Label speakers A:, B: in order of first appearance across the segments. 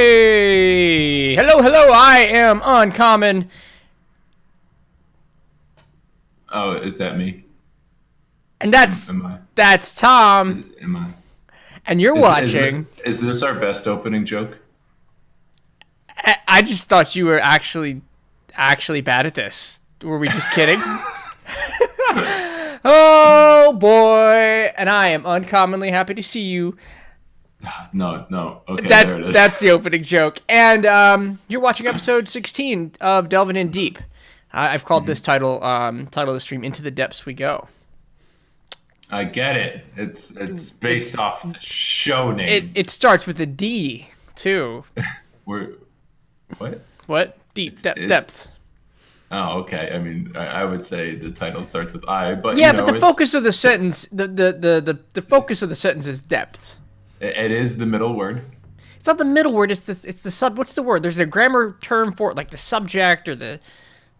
A: Hey, hello, I am Uncommon.
B: Oh, is that me?
A: And
B: Am,
A: that's
B: am I?
A: that's Tom,
B: Am I?
A: and you're
B: Is
A: watching.
B: is this our best opening joke?
A: I just thought you were actually bad at this. Were we just kidding? Oh boy, and I am uncommonly happy to see you.
B: No, no. Okay, there it
A: That's
B: is.
A: the opening joke. And you're watching episode 16 of Delving in Deep. I've called this title of the stream "Into the Depths We Go."
B: I get it. It's based
A: It's
B: off the show
A: it
B: name.
A: it starts with a D too.
B: We're what?
A: What? Deep
B: It's
A: depth.
B: oh okay. I mean, I would say the title starts with I, but
A: Yeah, but the
B: it's
A: focus of the sentence, the focus of the sentence is depth.
B: it is the middle word.
A: It's not the middle word. It's the sub. What's the word? There's a grammar term for it, like the subject or the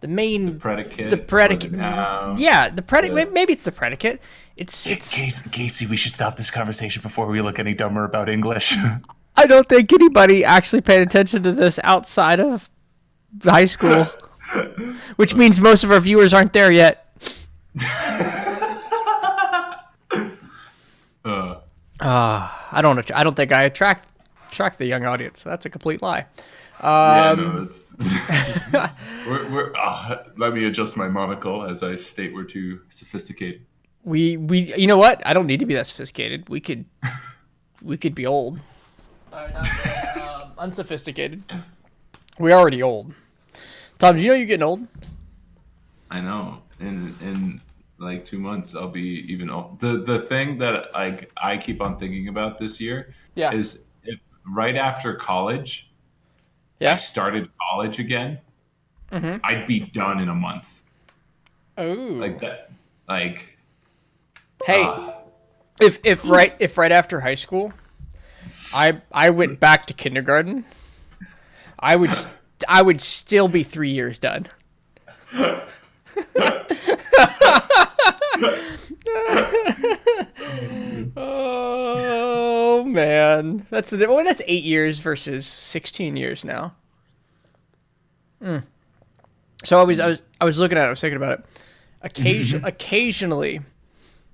B: The
A: main
B: predicate.
A: the
B: Or
A: predicate.
B: the noun.
A: Yeah, the predicate.
B: The,
A: Maybe it's the predicate. It's.
C: Casey, we should stop this conversation before we look any dumber about English.
A: I don't think anybody actually paid attention to this outside of high school, which means most of our viewers aren't there yet.
B: uh,
A: I don't. I don't think I attract the young audience. That's a complete lie.
B: yeah, no, it's. Let me adjust my monocle as I state we're too sophisticated.
A: We you know what? I don't need to be that sophisticated. We could be old. Unsophisticated. We're already old. Tom, do you know you're getting old?
B: I know. In like 2 months, I'll be even old. The thing that I keep on thinking about this year
A: Yeah.
B: is if right after college I
A: Yeah.
B: started college again,
A: Mm-hmm.
B: I'd be done in a month.
A: Oh.
B: Like that. Like
A: Hey,
B: uh,
A: if right after high school, I went back to kindergarten, I would still be 3 years done. Oh man, that's 8 years versus 16 years now. So I was looking at it. I was thinking about it. Occasionally,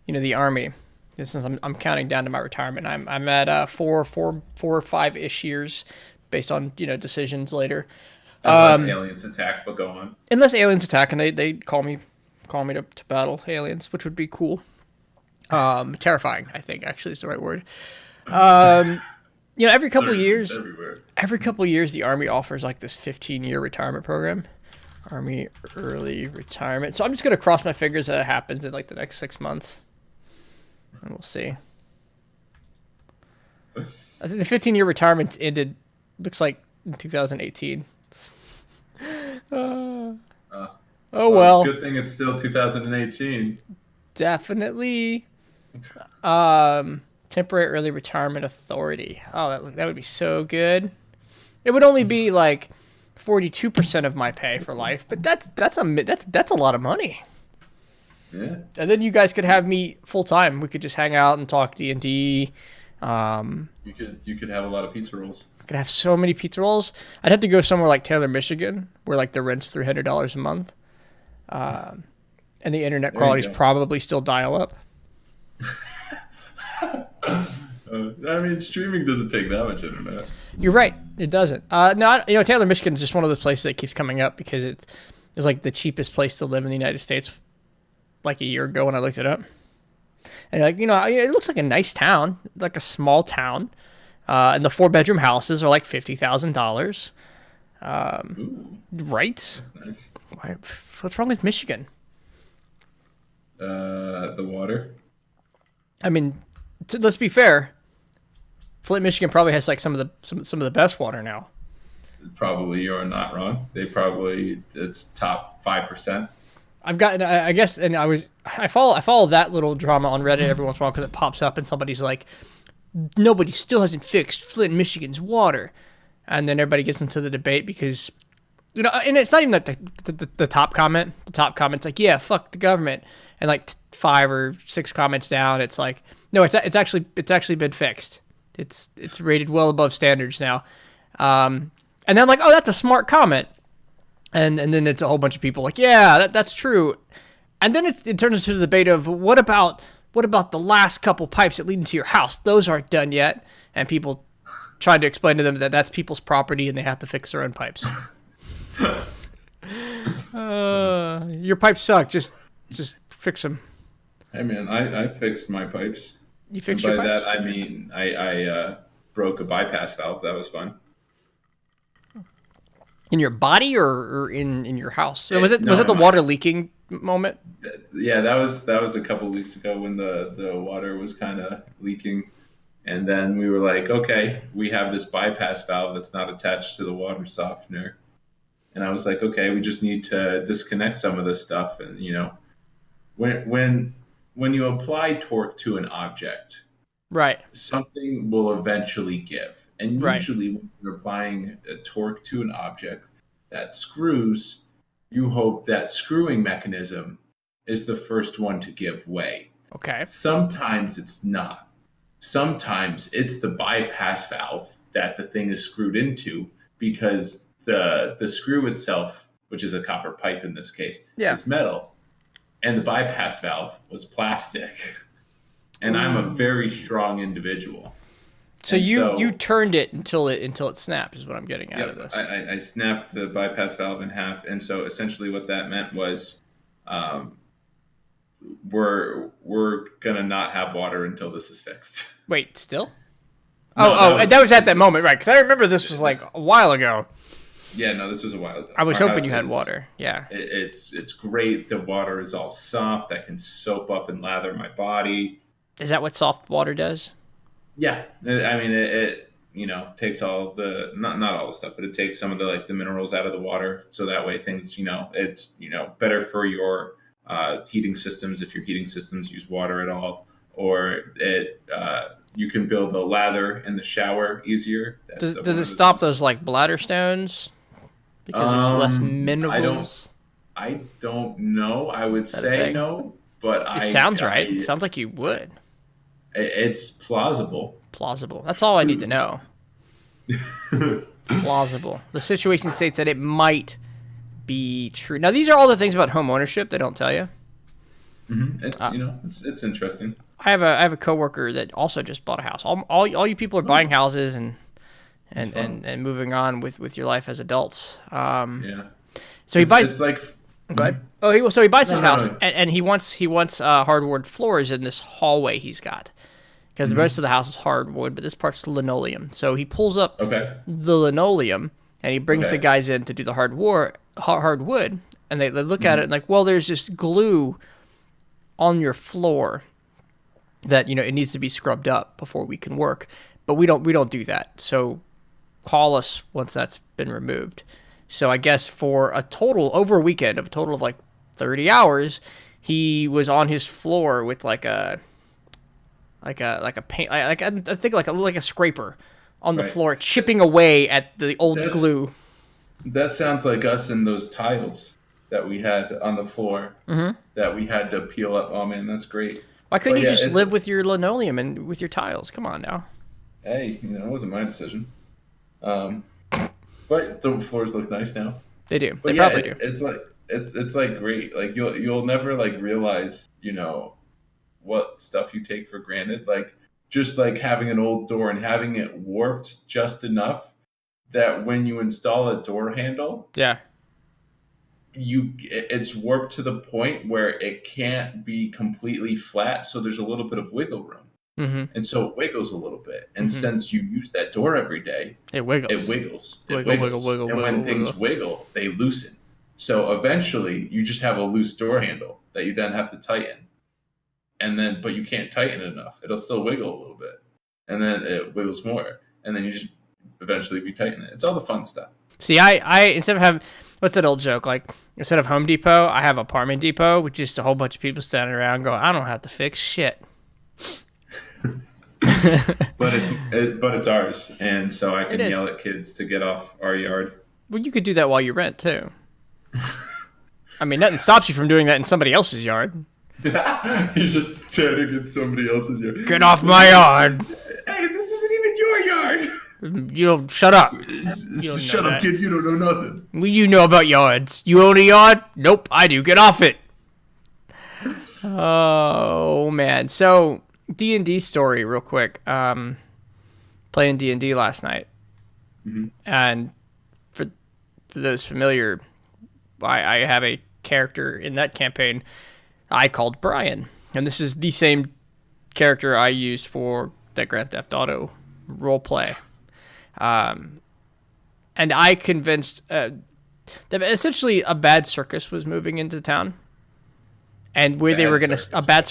A: the army. Since I'm counting down to my retirement, I'm at four or 5 ish years, based on decisions later.
B: unless aliens attack, but go on.
A: Unless aliens attack and they call me to battle aliens, which would be cool. Terrifying, I think actually is the right word. Every couple of years,
B: Everywhere.
A: the Army offers like this 15-year retirement program, Army early retirement. So I'm just gonna cross my fingers that it happens in like the next 6 months, and we'll see. I think the 15-year retirement ended, looks like in 2018. Oh well.
B: Good thing it's still 2018.
A: Definitely. Temporary early retirement authority. Oh, that would be so good. It would only be like 42% of my pay for life, but that's a lot of money.
B: Yeah.
A: And then you guys could have me full time. We could just hang out and talk D&D.
B: You could have a lot of pizza rolls.
A: Could have so many pizza rolls. I'd have to go somewhere like Taylor, Michigan, where like the rent's $300 a month, and the internet
B: There you
A: quality is
B: go.
A: probably still dial up.
B: I mean, streaming doesn't take that much internet.
A: You're right. It doesn't. No, Taylor, Michigan is just one of those places that keeps coming up because it's like the cheapest place to live in the United States. Like a year ago when I looked it up, and it looks like a nice town, like a small town, and the 4-bedroom houses are like $50,000.
B: Ooh,
A: Right?
B: nice.
A: What's wrong with Michigan?
B: The water.
A: I mean, let's be fair. Flint, Michigan probably has like some of the best water now.
B: Probably you're not wrong. It's top 5%.
A: I've gotten, I guess, and I follow that little drama on Reddit every once in a while because it pops up and somebody's like, nobody still hasn't fixed Flint, Michigan's water, and then everybody gets into the debate because, and it's not even that the top comment. The top comment's like, yeah, fuck the government, and like 5 or 6 comments down, it's like, no, it's actually been fixed. It's rated well above standards now. And then I'm like, oh, that's a smart comment. And then it's a whole bunch of people like, yeah, that's true. And then it turns into the debate of what about the last couple pipes that lead into your house? Those aren't done yet. And people tried to explain to them that that's people's property and they have to fix their own pipes. Your pipes suck. Just fix them.
B: Hey man, I fixed my pipes.
A: You fixed
B: and
A: your
B: by
A: pipes?
B: that I mean I broke a bypass valve. That was fun.
A: In your body or in your house? So was it
B: No,
A: the water leaking moment?
B: Yeah, that was a couple of weeks ago when the water was kind of leaking, and then we were like, okay, we have this bypass valve that's not attached to the water softener, and I was like, okay, we just need to disconnect some of this stuff, and when you apply torque to an object,
A: Right.
B: something will eventually give. And
A: Right.
B: usually when you're applying a torque to an object that screws, you hope that screwing mechanism is the first one to give way.
A: Okay.
B: Sometimes it's not. Sometimes it's the bypass valve that the thing is screwed into because the screw itself, which is a copper pipe in this case, is metal. And the bypass valve was plastic. And I'm a very strong individual.
A: So you turned it until it snapped is what I'm getting out of this.
B: I snapped the bypass valve in half, and so essentially what that meant was, we're gonna not have water until this is fixed.
A: Wait, still?
B: No,
A: that was at that moment, right? Because I remember this was like a while ago.
B: Yeah, no, this was a while ago.
A: I was hoping you had water. Yeah,
B: it's great. The water is all soft. I can soap up and lather my body.
A: Is that what soft water does?
B: Yeah, I mean it takes all the not all the stuff, but it takes some of the the minerals out of the water, so that way things it's better for your heating systems if your heating systems use water at all, or you can build the lather in the shower easier.
A: Does it stop those like bladder stones because there's less minerals?
B: I don't know. I would say no, but
A: it sounds right. It sounds like you would.
B: It's plausible.
A: Plausible. That's all I need to know. Plausible. The situation states that it might be true. Now, these are all the things about home ownership they don't tell you.
B: Mm-hmm. It's interesting.
A: I have a coworker that also just bought a house. All you people are buying houses and moving on with your life as adults.
B: Yeah.
A: So he buys.
B: It's like.
A: Go ahead. Oh, he buys this house and he wants hardwood floors in this hallway he's got. Because the rest of the house is hardwood, but this part's linoleum. So he pulls up the linoleum, and he brings the guys in to do the hardwood, and they look at it and like, well, there's this glue on your floor that it needs to be scrubbed up before we can work, but we don't do that. So call us once that's been removed. So I guess for over a weekend of a total of like 30 hours, he was on his floor with like a paint, I think like a scraper on the floor, chipping away at the old glue.
B: That sounds like us and those tiles that we had on the floor that we had to peel up. Oh man, that's great.
A: Why couldn't you just live with your linoleum and with your tiles? Come on now.
B: Hey, it wasn't my decision. But the floors look nice now.
A: They do.
B: But
A: they probably do.
B: It's like great. Like you'll never like realize what stuff you take for granted, like just like having an old door and having it warped just enough that when you install a door handle, it's warped to the point where it can't be completely flat, so there's a little bit of wiggle room. And so it wiggles a little bit, and since you use that door every day,
A: it wiggles.
B: And when things wiggle, they loosen. So eventually you just have a loose door handle that you then have to tighten. But you can't tighten it enough. It'll still wiggle a little bit. And then it wiggles more. And then you just eventually retighten it. It's all the fun stuff.
A: See, I instead of having, what's that old joke? Like, instead of Home Depot, I have Apartment Depot, which is just a whole bunch of people standing around going, I don't have to fix shit.
B: But it's ours. And so I can yell at kids to get off our yard.
A: Well, you could do that while you rent, too. I mean, nothing stops you from doing that in somebody else's yard.
B: You're just standing in somebody else's yard.
A: Get off my yard!
B: Hey, this isn't even your yard!
A: You don't shut up.
C: Shut up, kid. You don't know nothing.
A: What do you know about yards? You own a yard? Nope, I do. Get off it. Oh man. So D&D story real quick. Playing D&D last night. And for those familiar, I have a character in that campaign I called Brian. And this is the same character I used for the Grand Theft Auto roleplay. And I convinced that essentially a bad circus was moving into town. And where they were going to, a bad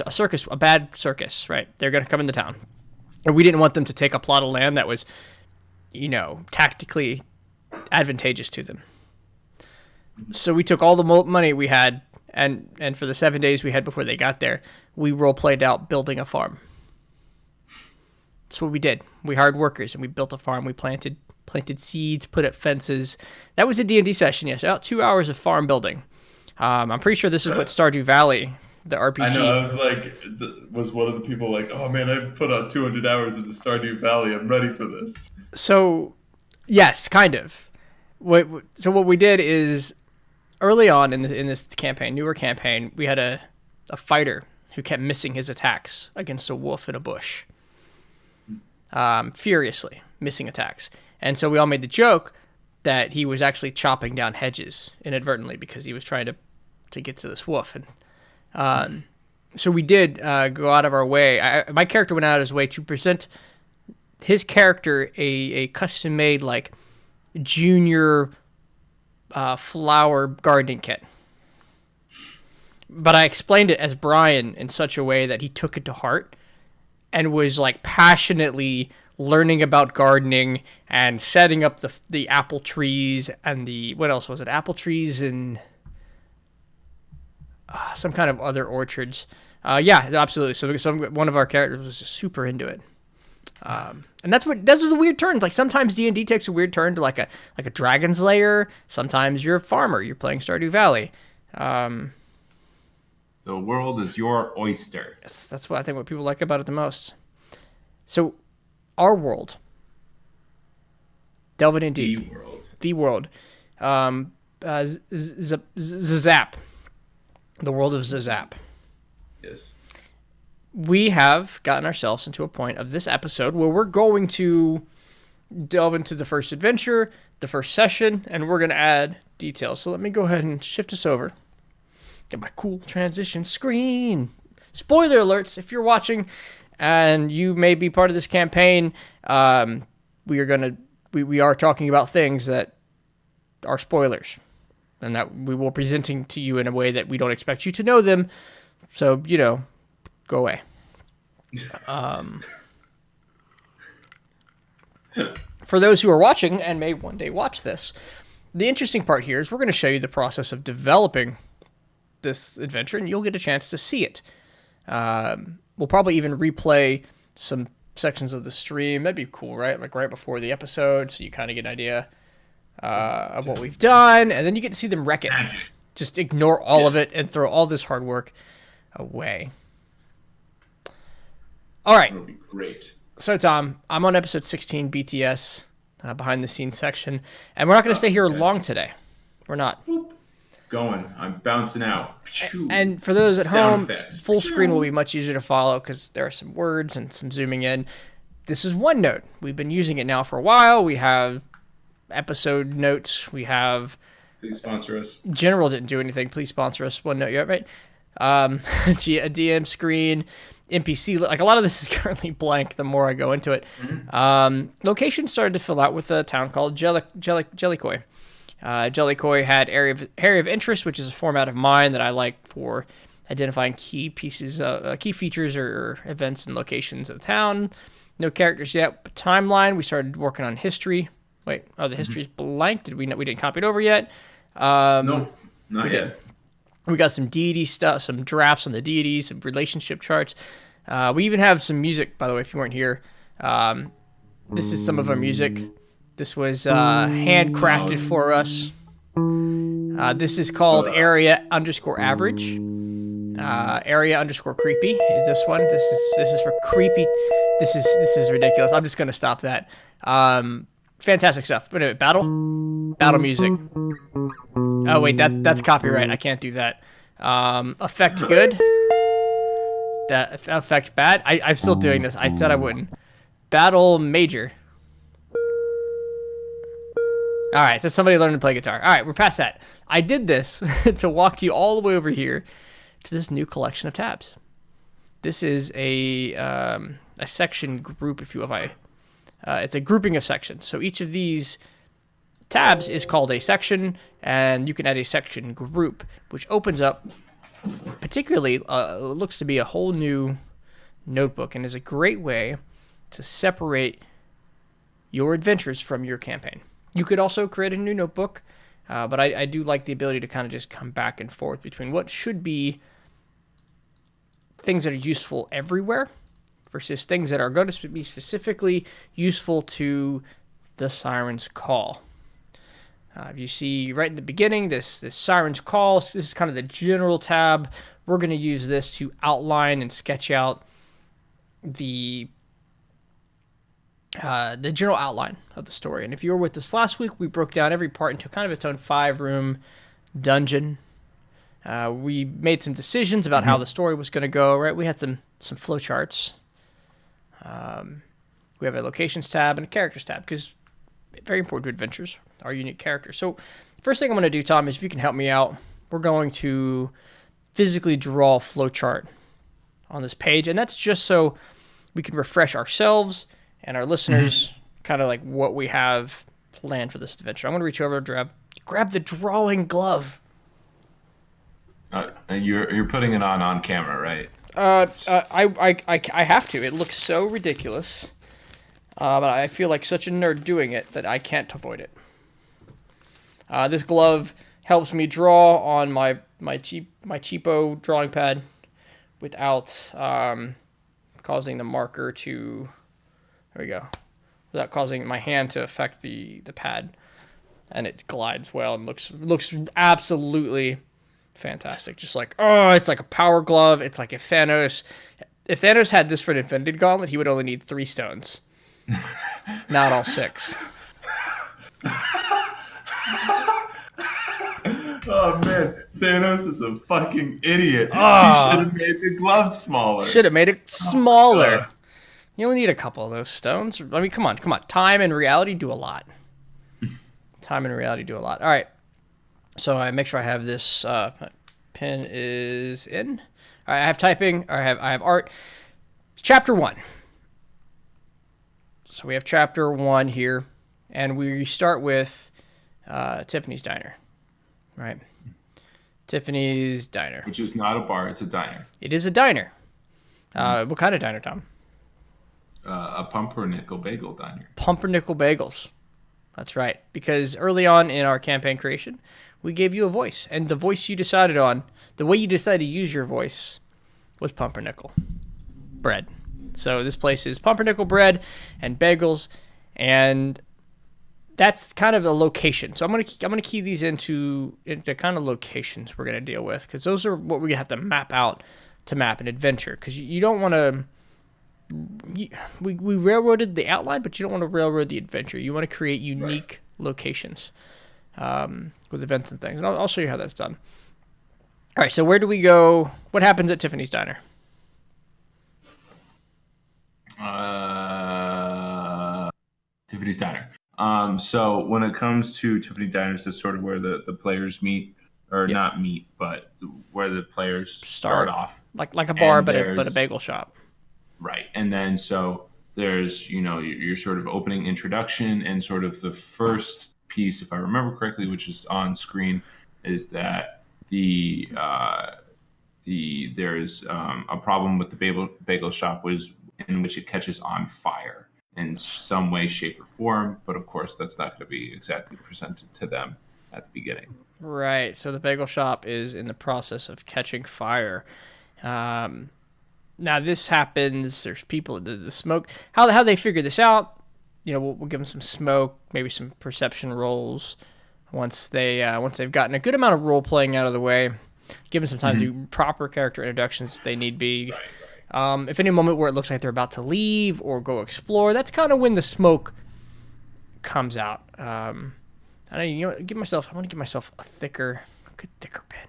A: circus, right? They're going to come into town. And we didn't want them to take a plot of land that was, tactically advantageous to them. So we took all the money we had, and for the 7 days we had before they got there, we role-played out building a farm. That's what we did. We hired workers, and we built a farm. We planted seeds, put up fences. That was a D&D session, yes. About 2 hours of farm building. I'm pretty sure this is what Stardew Valley, the RPG.
B: I know. I was like, was one of the people like, oh man, I put on 200 hours in the Stardew Valley. I'm ready for this.
A: So, yes, kind of. So what we did is early on in this campaign, newer campaign, we had a fighter who kept missing his attacks against a wolf in a bush. Furiously missing attacks. And so we all made the joke that he was actually chopping down hedges inadvertently because he was trying to get to this wolf. And so we did go out of our way. My character went out of his way to present his character a custom-made, like, junior flower gardening kit. But I explained it as Brian in such a way that he took it to heart and was, like, passionately learning about gardening and setting up the apple trees and what else was it? Apple trees and some kind of other orchards. Yeah, absolutely. So one of our characters was just super into it. And those are the weird turns. Like sometimes D&D takes a weird turn to like a Dragon's Lair. Sometimes you're a farmer. You're playing Stardew Valley.
B: The world is your oyster.
A: Yes, that's what I think what people like about it the most. So, our world. Delving in deep. The world. Zap. The world of Zap.
B: Yes.
A: We have gotten ourselves into a point of this episode where we're going to delve into the first adventure, the first session, and we're going to add details. So let me go ahead and shift us over. Get my cool transition screen. Spoiler alerts, if you're watching and you may be part of this campaign, we are talking about things that are spoilers and that we will be presenting to you in a way that we don't expect you to know them. So, go away. For those who are watching and may one day watch this, the interesting part here is we're going to show you the process of developing this adventure, and you'll get a chance to see it. We'll probably even replay some sections of the stream. That'd be cool, right? Like right before the episode, so you kind of get an idea of what we've done, and then you get to see them wreck it. Just ignore all of it and throw all this hard work away. All right.
B: That'll be great.
A: So, Tom, I'm on episode 16, BTS, behind the scenes section, and we're not going to stay here long today. We're not.
B: Going. I'm bouncing out.
A: And for those at home,
B: effects.
A: full screen will be much easier to follow because there are some words and some zooming in. This is OneNote. We've been using it now for a while. We have episode notes. We have...
B: Please sponsor us.
A: General didn't do anything. Please sponsor us. OneNote, yeah, right? A DM screen, NPC. Like a lot of this is currently blank the more I go into it. Mm-hmm. Location started to fill out with a town called Jellicoy. Jellicoy had area of interest, which is a format of mine that I like for identifying key pieces, key features or events and locations of the town. No characters yet. But timeline, we started working on history. Wait, the history's blank. We didn't copy it over yet?
B: No, not yet.
A: We got some deity stuff, some drafts on the deities, some relationship charts. We even have some music, by the way, if you weren't here. This is some of our music. This was handcrafted for us. This is called area_average. Area_creepy is this one. This is for creepy. This is ridiculous. I'm just going to stop that. Fantastic stuff. But anyway, battle music. Oh wait, that's copyright. I can't do that. Effect good. That effect bad. I'm still doing this. I said I wouldn't. Battle major. All right, so somebody learned to play guitar. All right, we're past that. I did this to walk you all the way over here to this new collection of tabs. This is a section group, if you will. It's a grouping of sections. So each of these tabs is called a section, and you can add a section group, which opens up particularly looks to be a whole new notebook and is a great way to separate your adventures from your campaign. You could also create a new notebook, but I do like the ability to kind of just come back and forth between what should be things that are useful everywhere versus things that are going to be specifically useful to the Siren's Call. If you see right in the beginning, this Siren's Call, this is kind of the general tab. We're going to use this to outline and sketch out the general outline of the story. And if you were with us last week, we broke down every part into kind of its own 5-room dungeon. We made some decisions about how the story was going to go, right? We had some flowcharts. We have a locations tab and a characters tab because very important to adventures are unique characters. So first thing I'm going to do, Tom, is if you can help me out, we're going to physically draw a flowchart on this page. And that's just so we can refresh ourselves and our listeners kind of like what we have planned for this adventure. I'm going to reach over and grab the drawing glove.
B: You're putting it on camera, right?
A: I have to. It looks so ridiculous. But I feel like such a nerd doing it that I can't avoid it. This glove helps me draw on my cheapo drawing pad without causing the marker to, there we go, without causing my hand to affect the pad, and it glides well and looks absolutely fantastic. Just like, oh, it's like a power glove. It's like if Thanos had this for an Infinity Gauntlet, he would only need 3 stones. Not all 6.
B: Oh man, Thanos is a fucking idiot. He should have made the glove smaller.
A: Should have made it smaller. You only need a couple of those stones. I mean, come on. Time and reality do a lot. All right. So I make sure I have this pen is in. All right, I have typing. I have art. Chapter 1. So we have chapter 1 here, and we start with Tiffany's Diner, right? Tiffany's Diner.
B: Which is not a bar, it's a diner.
A: It is a diner. What kind of diner, Tom?
B: A pumpernickel bagel diner.
A: Pumpernickel bagels. That's right. Because early on in our campaign creation, we gave you a voice, and the voice you decided on, the way you decided to use your voice, was pumpernickel bread. So this place is pumpernickel bread and bagels, and that's kind of a location. So I'm gonna key these into kind of locations we're gonna deal with, because those are what we're gonna have to map out to map an adventure. Because you don't want to. We railroaded the outline, but you don't want to railroad the adventure. You want to create unique locations with events and things. And I'll show you how that's done. All right, so where do we go? What happens at Tiffany's Diner?
B: Tiffany's Diner. So when it comes to Tiffany Diners, that's sort of where the players meet, or not meet, but where the players start off.
A: Like a bar, but a bagel shop.
B: Right. And then so there's, your sort of opening introduction, and sort of the first piece, if I remember correctly, which is on screen, is that there's a problem with the bagel shop in which it catches on fire in some way, shape, or form. But of course, that's not going to be exactly presented to them at the beginning.
A: Right. So the bagel shop is in the process of catching fire. Now this happens. There's people, the smoke. How they figure this out? We'll give them some smoke, maybe some perception rolls. Once they've gotten a good amount of role playing out of the way, give them some time to do proper character introductions if they need be. If any moment where it looks like they're about to leave or go explore, that's kind of when the smoke comes out. I know, you know, I want to give myself a thicker pen.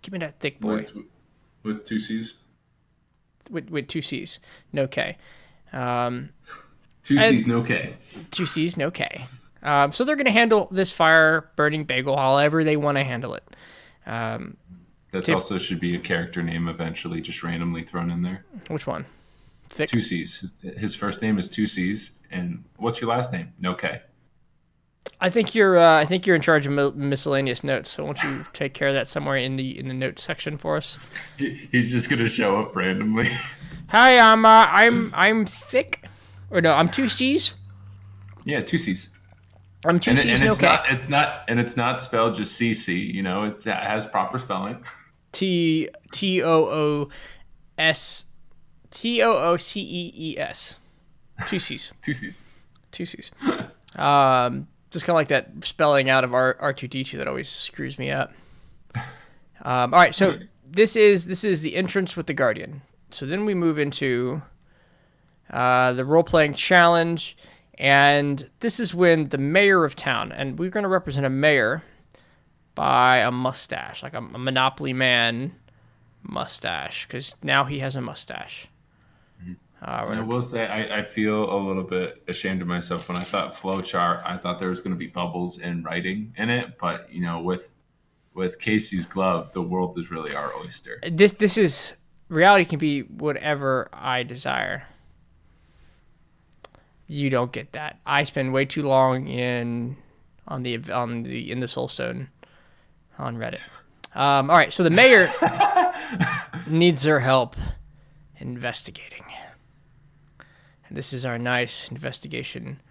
A: Give me that thick boy.
B: With two C's?
A: With two C's, no K.
B: Two C's, no K.
A: Two C's, no K. So they're going to handle this fire burning bagel however they want to handle it.
B: That also should be a character name eventually, just randomly thrown in there.
A: Which one? Thick?
B: Two C's. His first name is two C's. And what's your last name? No K.
A: I think you're in charge of miscellaneous notes. So why don't you take care of that somewhere in the notes section for us?
B: He's just gonna show up randomly.
A: Hi, I'm thick. Or no, I'm two C's.
B: Yeah, two C's.
A: I'm two C's. No K.
B: It's not spelled just CC. You know, it has proper spelling.
A: TOOCEES. Two C's.
B: Two C's.
A: Two C's. Just kind of like that spelling out of R2D2 that always screws me up. All right, so this is the entrance with the Guardian. So then we move into the role-playing challenge, and this is when the mayor of town, and we're going to represent a mayor by a mustache, like a Monopoly Man mustache, because now he has a mustache.
B: I will say I feel a little bit ashamed of myself when I thought flowchart. I thought there was going to be bubbles and writing in it, but you know, with Casey's glove, the world is really our oyster.
A: This is reality can be whatever I desire. You don't get that. I spend way too long in the Soulstone on Reddit. All right, so the mayor needs their help investigating. And this is our nice investigation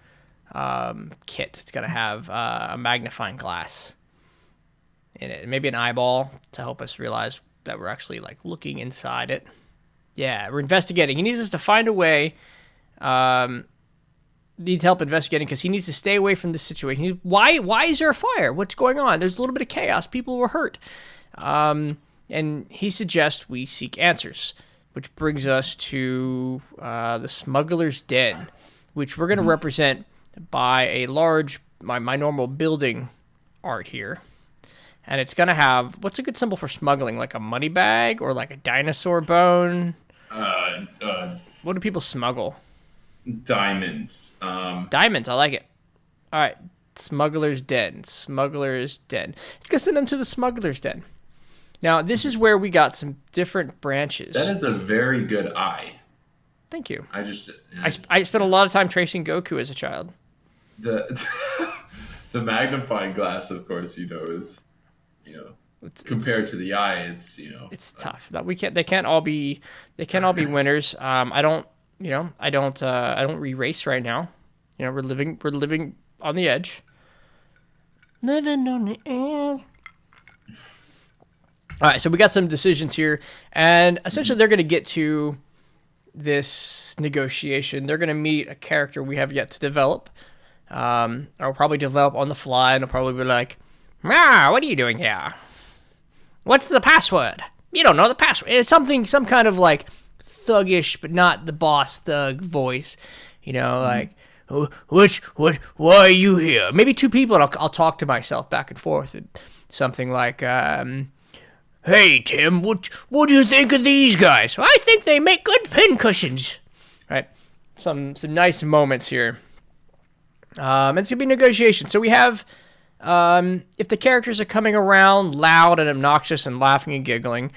A: kit. It's going to have a magnifying glass in it, maybe an eyeball to help us realize that we're actually like looking inside it. Yeah, we're investigating. He needs us to find a way. Needs help investigating because he needs to stay away from this situation. Why is there a fire? What's going on? There's a little bit of chaos. People were hurt. And he suggests we seek answers, which brings us to the Smuggler's Den, which we're going to represent by a large, my normal building art here. And it's going to have, what's a good symbol for smuggling? Like a money bag or like a dinosaur bone? What do people smuggle?
B: Diamonds.
A: Diamonds, I like it. All right, Smuggler's Den. Smuggler's Den. Let's go send them to the Smuggler's Den. Now, this is where we got some different branches.
B: That is a very good eye.
A: Thank you.
B: I
A: spent a lot of time tracing Goku as a child.
B: The magnifying glass, of course, is, compared to the eye,
A: it's tough. That they can't all be winners. I don't re-race right now. We're living on the edge. Living on the edge. All right, so we got some decisions here, and essentially they're going to get to this negotiation. They're going to meet a character we have yet to develop. I'll probably develop on the fly, and I'll probably be like, what are you doing here? What's the password? You don't know the password. It's some kind of like thuggish, but not the boss thug voice. Like, why are you here? Maybe two people, and I'll talk to myself back and forth, and something like, hey, Tim, what do you think of these guys? I think they make good pincushions. Right. Some nice moments here. It's going to be negotiation. So we have, if the characters are coming around loud and obnoxious and laughing and giggling,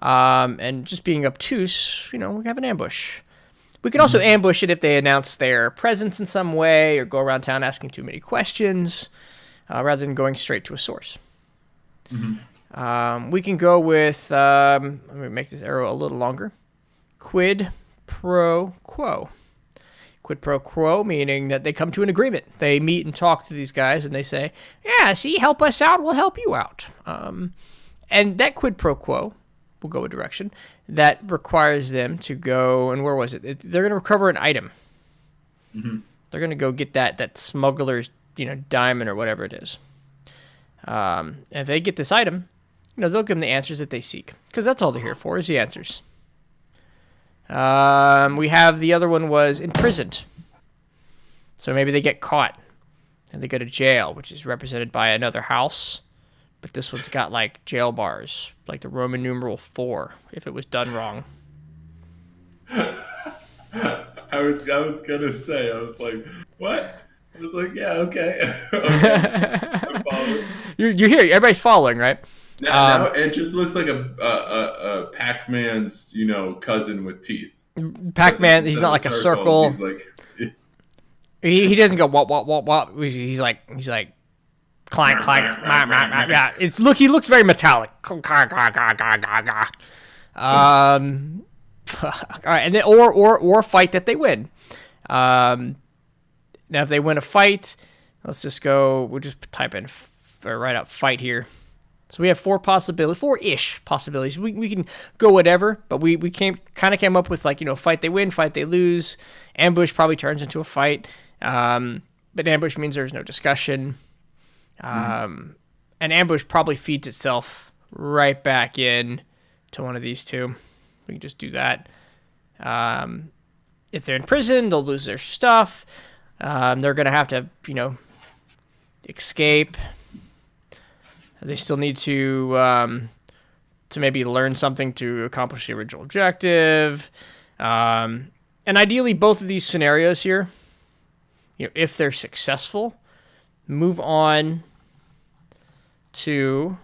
A: and just being obtuse, we have an ambush. We can also ambush it if they announce their presence in some way or go around town asking too many questions, rather than going straight to a source. We can go with, let me make this arrow a little longer, quid pro quo. Quid pro quo meaning that they come to an agreement. They meet and talk to these guys and they say, yeah, see, help us out, we'll help you out. And that quid pro quo will go a direction that requires them to go, and where was it? They're going to recover an item. They're going to go get that smuggler's, diamond or whatever it is. And if they get this item, they'll give them the answers that they seek, because that's all they're here for, is the answers. We have the other one was imprisoned. So maybe they get caught. and they go to jail, which is represented by another house. But this one's got like jail bars, like the Roman numeral 4, if it was done wrong.
B: I was gonna say, I was like, what? I was like, yeah, okay. I'm following.
A: You're here. Everybody's following, right?
B: Now it just looks like a Pac-Man's, cousin with teeth.
A: Pac-Man, he's not like a circle.
B: He's like,
A: he doesn't go wop. He's like clank clank. Yeah, he looks very metallic. All right, and then or fight that they win. Now if they win a fight, let's just go. We'll just type in or write out fight here. So we have 4-ish possibilities. We can go whatever, but we kind of came up with fight they win, fight they lose. Ambush probably turns into a fight, but ambush means there's no discussion. And ambush probably feeds itself right back in to one of these two. We can just do that. If they're in prison, they'll lose their stuff. They're going to have to, escape. They still need to maybe learn something to accomplish the original objective. And ideally, both of these scenarios here, if they're successful, move on to,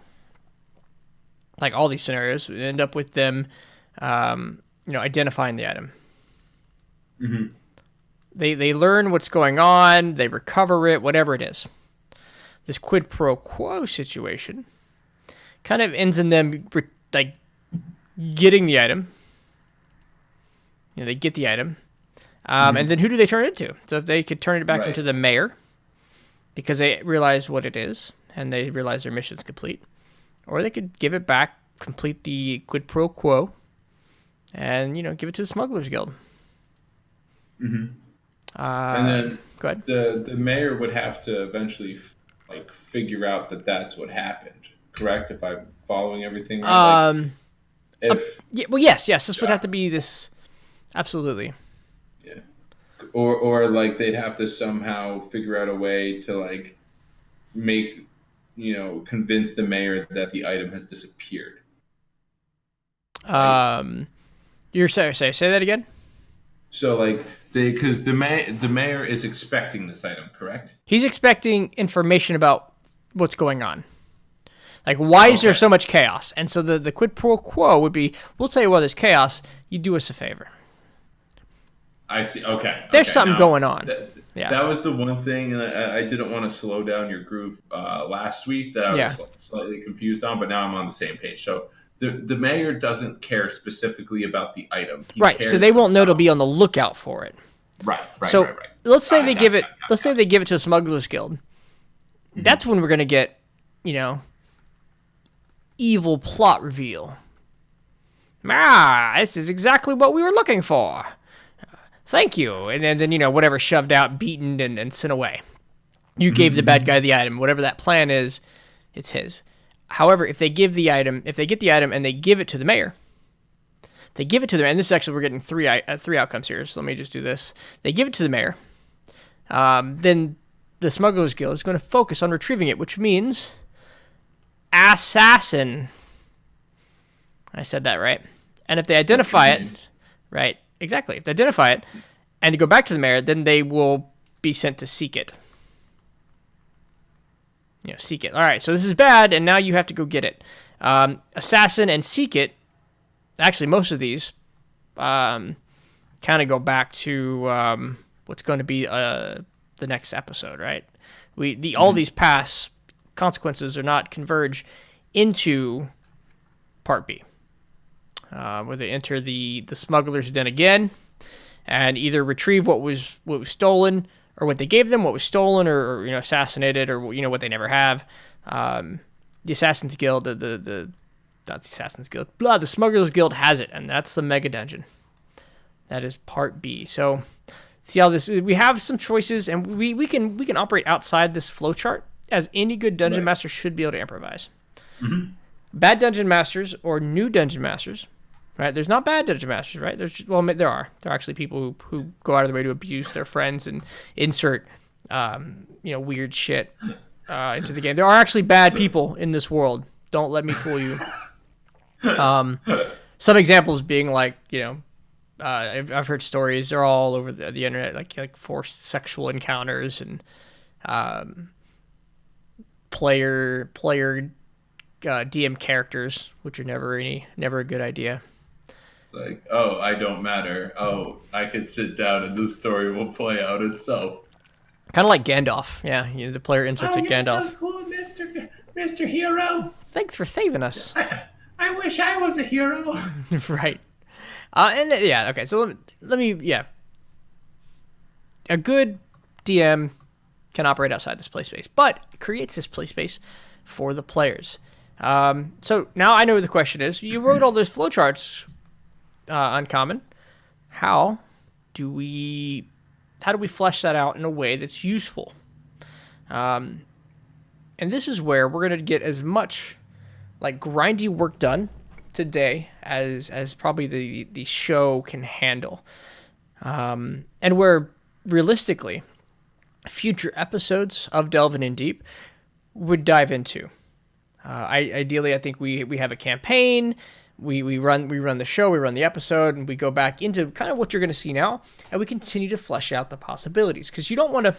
A: like all these scenarios, we end up with them, identifying the item.
B: Mm-hmm.
A: They learn what's going on, they recover it, whatever it is. This quid pro quo situation kind of ends in them getting the item. They get the item. And then who do they turn it into? So if they could turn it back into the mayor because they realize what it is and they realize their mission's complete. Or they could give it back, complete the quid pro quo, and, give it to the Smugglers Guild.
B: Mm-hmm. And then
A: go ahead.
B: The mayor would have to eventually figure out that that's what happened. Correct? If I'm following everything right?
A: Yes. This would have to be this. Absolutely.
B: Yeah. Or they'd have to somehow figure out a way to make, convince the mayor that the item has disappeared.
A: You're say that again?
B: So because the mayor is expecting this item, correct?
A: He's expecting information about what's going on. Why is there so much chaos? And so the quid pro quo would be, we'll tell you why there's chaos. You do us a favor.
B: I see. Okay.
A: There's something going on.
B: That was the one thing, and I didn't want to slow down your groove last week that I was slightly confused on, but now I'm on the same page. So the mayor doesn't care specifically about the item.
A: So they won't know to be on the lookout for it.
B: Right.
A: So let's say they give it. Let's say they give it to the Smugglers Guild. Mm-hmm. That's when we're gonna get, evil plot reveal. This is exactly what we were looking for. Thank you. And then whatever shoved out, beaten, and sent away. You gave the bad guy the item. Whatever that plan is, it's his. However, if they get the item and they give it to the mayor, and this is actually, we're getting three outcomes here, so let me just do this. They give it to the mayor, then the Smugglers Guild is going to focus on retrieving it, which means assassin. I said that right. And if they identify it, right, exactly. If they identify it and they go back to the mayor, then they will be sent to seek it. Seek it. All right, so this is bad, and now you have to go get it. Assassin and seek it. Actually, most of these kind of go back to what's going to be the next episode, right? All these past consequences are not converge into Part B, where they enter the smuggler's den again, and either retrieve what was stolen, or what they gave them, what was stolen, or assassinated, or what they never have. The Assassin's Guild, not the Assassin's Guild, the Smugglers Guild has it, and that's the mega dungeon. That is Part B. So see how this? We have some choices, and we can operate outside this flowchart, as any good dungeon master should be able to improvise.
B: Mm-hmm.
A: Bad dungeon masters or new dungeon masters, right? There's not bad dungeon masters, right? There are. There are actually people who go out of their way to abuse their friends and insert weird shit into the game. There are actually bad people in this world. Don't let me fool you. Some examples being like, I've heard stories. They're all over the internet, like forced sexual encounters and player DM characters, which are never a good idea.
B: It's like, oh, I don't matter. Oh, I could sit down and the story will play out itself.
A: Kind of like Gandalf. Yeah, the player inserts a Gandalf.
B: So cool, Mr. Hero.
A: Thanks for saving us.
B: I wish I was a hero.
A: Right. Okay, so let me, a good DM can operate outside this play space, but it creates this play space for the players. So now I know what the question is. You wrote all those flowcharts, Uncommon. How do we flesh that out in a way that's useful? And this is where we're going to get as much like grindy work done today as probably the show can handle. And where realistically future episodes of Delvin in Deep would dive into. Ideally, I think we have a campaign, we run the show, we run the episode, and we go back into kind of what you're going to see now, and we continue to flesh out the possibilities. Because you don't want to...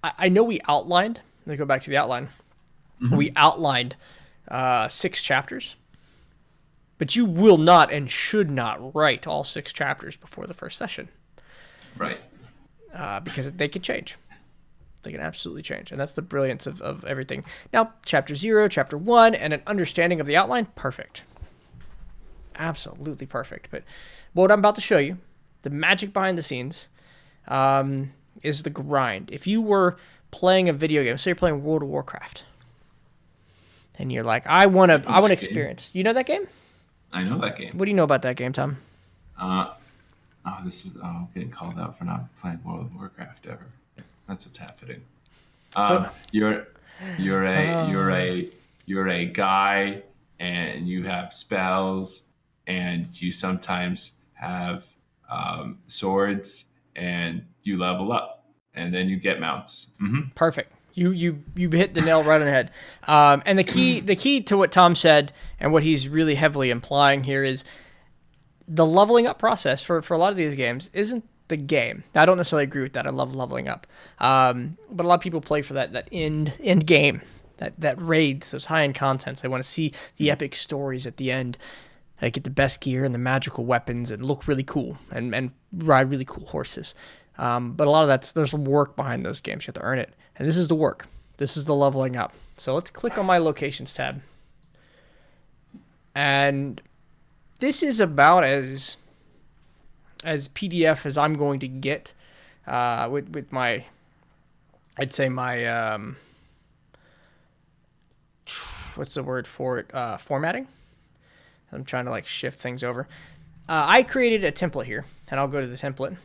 A: I know we outlined... Let me go back to the outline. Mm-hmm. We outlined 6 chapters, but you will not and should not write all 6 chapters before the first session.
B: Right.
A: Because they can change. They can absolutely change. And that's the brilliance of everything. Now, chapter 0, chapter 1, and an understanding of the outline, perfect. Absolutely perfect. But what I'm about to show you, the magic behind the scenes, is the grind. If you were playing a video game, say you're playing World of Warcraft, and you're like, I want to experience. You know that game?
B: I know that game.
A: What do you know about that game, Tom?
B: I'm getting called out for not playing World of Warcraft ever. That's what's happening. You're a guy, and you have spells, and you sometimes have swords, and you level up, and then you get mounts. Mm-hmm.
A: Perfect. You hit the nail right on the head. And the key to what Tom said and what he's really heavily implying here is the leveling up process for a lot of these games isn't the game. I don't necessarily agree with that. I love leveling up. But a lot of people play for that end game, that raids, those high-end contents. They want to see the epic stories at the end. They get the best gear and the magical weapons and look really cool and ride really cool horses. But a lot of there's work behind those games. You have to earn it. And this is the work. This is the leveling up. So let's click on my locations tab. And this is about as PDF as I'm going to get with my, I'd say my, what's the word for it? Formatting. I'm trying to shift things over. I created a template here, and I'll go to the template.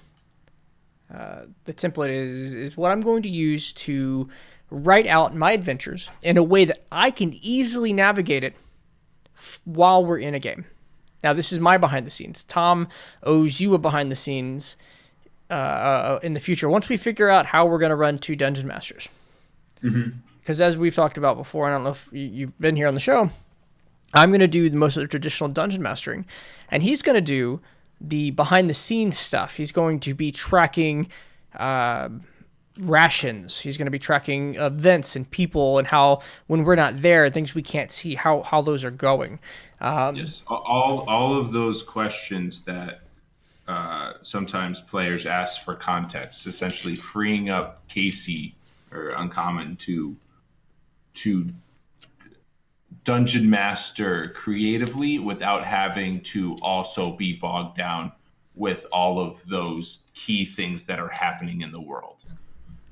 A: The template is what I'm going to use to write out my adventures in a way that I can easily navigate it while we're in a game. Now, this is my behind the scenes. Tom owes you a behind the scenes in the future once we figure out how we're going to run 2 Dungeon Masters. Because as we've talked about before, I don't know if you've been here on the show, I'm going to do most of the traditional dungeon mastering, and he's going to do the behind the scenes stuff. He's going to be tracking rations. He's going to be tracking events and people and how when we're not there, things we can't see, how those are going.
B: Yes, all of those questions that sometimes players ask for context, essentially freeing up Casey or Uncommon to dungeon master creatively without having to also be bogged down with all of those key things that are happening in the world.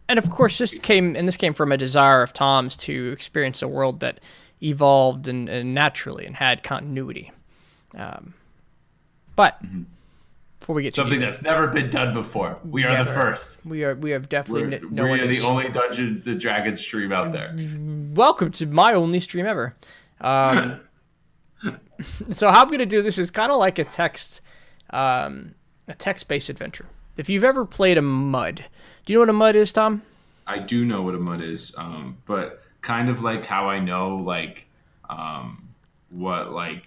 A: And of course, this came from a desire of Tom's to experience a world that evolved and naturally and had continuity. But before we get
C: something that's never been done before, we are the first.
A: We have definitely
C: we're the only Dungeons and Dragons stream out there.
A: Welcome to my only stream ever. So how I'm going to do this is kind of like a text-based adventure. If you've ever played a MUD, Do you know what a mud is, Tom?
B: I do know what a mud is, but kind of like how I know what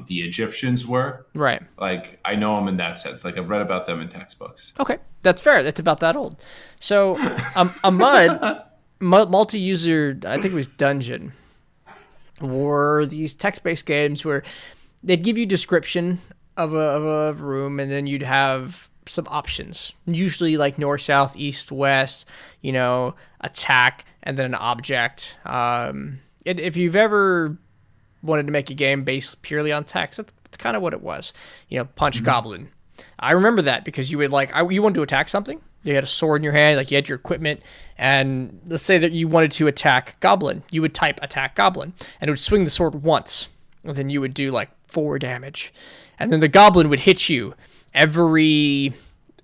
B: the Egyptians were.
A: Right.
B: Like I know them in that sense. Like I've read about them in textbooks.
A: Okay, that's fair. That's about that old. So a mud multi-user, I think it was dungeon, were these text-based games where they'd give you description of a room, and then you'd have some options, usually like north, south, east, west, attack, and then an object. If you've ever wanted to make a game based purely on text, that's kind of what it was. Punch goblin. I remember that because you would you wanted to attack something. You had a sword in your hand, like you had your equipment, and let's say that you wanted to attack goblin. You would type attack goblin, and it would swing the sword once, and then you would do 4 damage, and then the goblin would hit you every.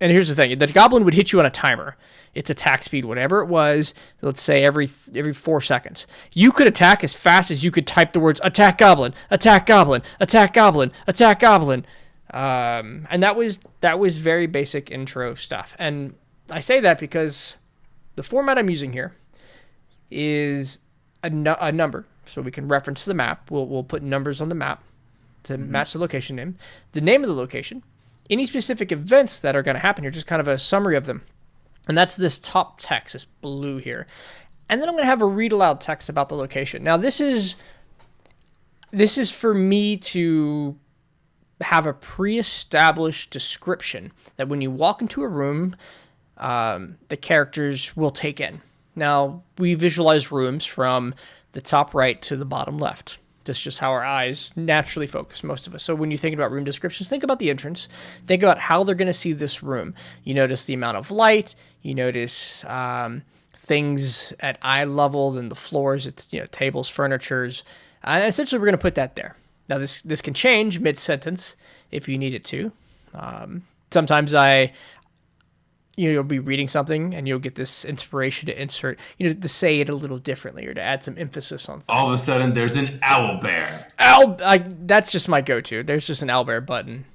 A: And here's the thing: the goblin would hit you on a timer. Its attack speed, whatever it was, let's say every 4 seconds. You could attack as fast as you could type the words attack goblin, attack goblin, attack goblin, attack goblin. And that was very basic intro stuff. And I say that because the format I'm using here is a number, so we can reference the map. We'll put numbers on the map to match the location name, the name of the location, any specific events that are going to happen here, just kind of a summary of them. And that's this top text, this blue here. And then I'm going to have a read aloud text about the location. Now this is for me to have a pre-established description that when you walk into a room, the characters will take in. Now, we visualize rooms from the top right to the bottom left. That's just how our eyes naturally focus, most of us. So when you think about room descriptions, think about the entrance. Think about how they're going to see this room. You notice the amount of light. You notice things at eye level, and the floors. It's tables, furnitures, and essentially we're going to put that there. Now this can change mid-sentence if you need it to. Sometimes you'll be reading something and you'll get this inspiration to insert, to say it a little differently or to add some emphasis on things.
B: All of a sudden, there's an owl bear.
A: That's just my go-to. There's just an owl bear button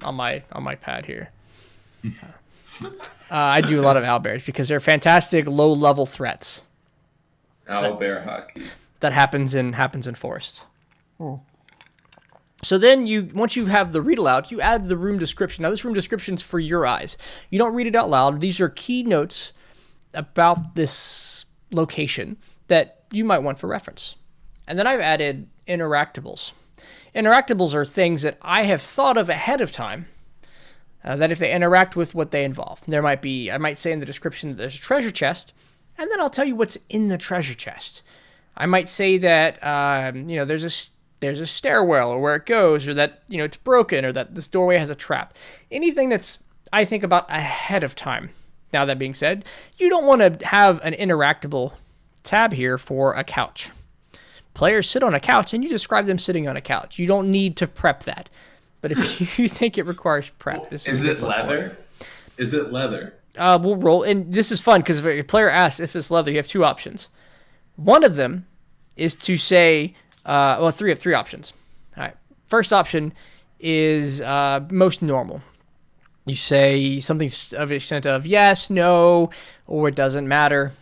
A: on my pad here. I do a lot of owl bears because they're fantastic low-level threats.
B: Owl bear hockey.
A: That happens in Forest. So then once you have the read aloud, you add the room description. Now this room description's for your eyes. You don't read it out loud. These are key notes about this location that you might want for reference. And then I've added interactables. Interactables are things that I have thought of ahead of time that if they interact with what they involve. I might say in the description that there's a treasure chest, and then I'll tell you what's in the treasure chest. I might say that there's a stairwell, or where it goes, or that it's broken, or that this doorway has a trap. Anything that's I think about ahead of time. Now that being said, you don't want to have an interactable tab here for a couch. Players sit on a couch, and you describe them sitting on a couch. You don't need to prep that. But if you think it requires prep, this is
B: it leather? Is it leather?
A: We'll roll, and this is fun because if a player asks if it's leather, you have 2 options. One of them is to say, three options. All right. First option is most normal. You say something of the extent of yes, no, or it doesn't matter.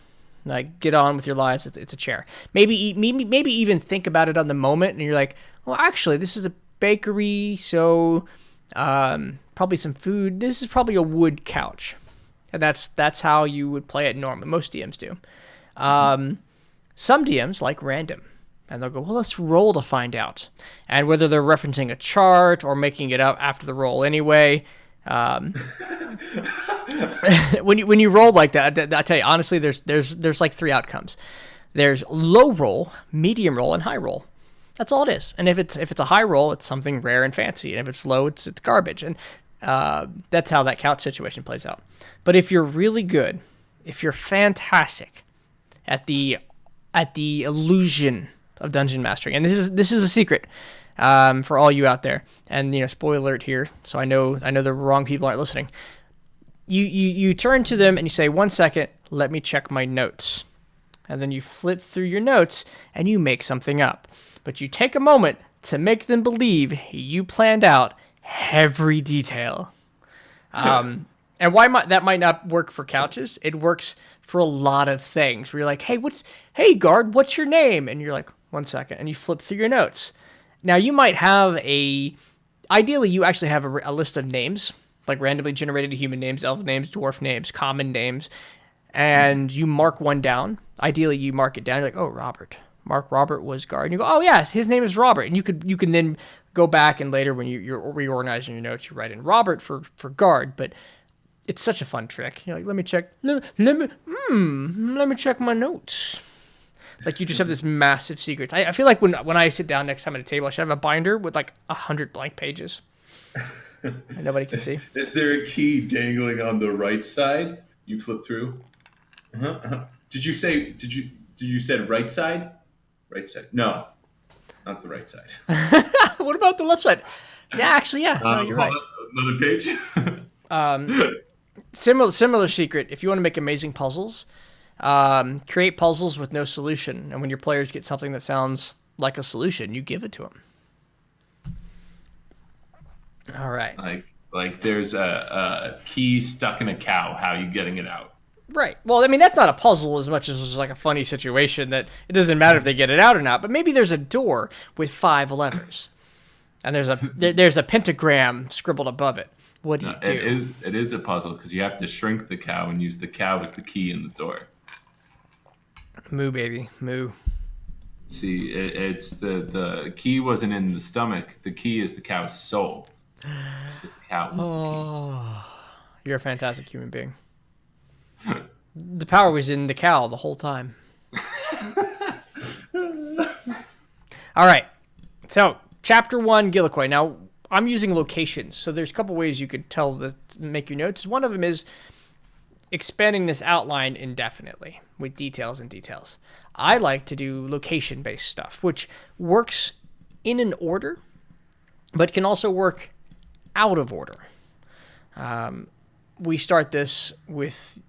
A: Like, get on with your lives. It's a chair. Maybe even think about it on the moment, and you're like, well, actually, this is a bakery, so probably some food. This is probably a wood couch. And that's how you would play it normally. Most DMs do. Some DMs like random. And they'll go, well, let's roll to find out. And whether they're referencing a chart or making it up after the roll anyway. When you roll like that, I tell you, honestly, there's like 3 outcomes. There's low roll, medium roll, and high roll. That's all it is. And if it's a high roll, it's something rare and fancy. And if it's low, it's garbage. And that's how that couch situation plays out. But if you're really good, if you're fantastic at the illusion of dungeon mastering, and this is a secret for all you out there, and spoiler alert here, so I know the wrong people aren't listening. You turn to them and you say, 1 second, let me check my notes, and then you flip through your notes and you make something up, but you take a moment to make them believe you planned out every detail. And that might not work for couches. It works for a lot of things. Where you're like, hey guard, what's your name? And you're like, 1 second, and you flip through your notes. Now you might have ideally you actually have a list of names, like randomly generated human names, elf names, dwarf names, common names, and you mark one down. Ideally you mark it down. You're like, oh, Robert. Robert was guard. And you go, oh yeah, his name is Robert. And you can then go back and later when you're reorganizing your notes, you write in Robert for guard. But it's such a fun trick. You're like, let me check my notes. Like you just have this massive secret. I feel like when I sit down next time at a table, I should have a binder with like 100 blank pages. And nobody can see.
B: Is there a key dangling on the right side? You flip through. Did you said right side? Right side. No, not the right side.
A: What about the left side? Yeah, actually, yeah. No, you're right.
B: Another page.
A: Similar secret. If you want to make amazing puzzles, create puzzles with no solution. And when your players get something that sounds like a solution, you give it to them. All right.
B: Like there's a key stuck in a cow. How are you getting it out?
A: Right. Well, I mean, that's not a puzzle as much as it's like a funny situation that it doesn't matter if they get it out or not. But maybe there's a door with 5 levers, and there's a pentagram scribbled above it. What do you do?
B: It is a puzzle because you have to shrink the cow and use the cow as the key in the door.
A: Moo, baby, moo.
B: See, it's the key wasn't in the stomach. The key is the cow's soul. The cow was the key.
A: You're a fantastic human being. The power was in the cow the whole time. All right. So, chapter 1, Gilliquoy. Now, I'm using locations, so there's a couple ways you could make your notes. One of them is expanding this outline indefinitely with details and details. I like to do location-based stuff, which works in an order, but can also work out of order. We start this with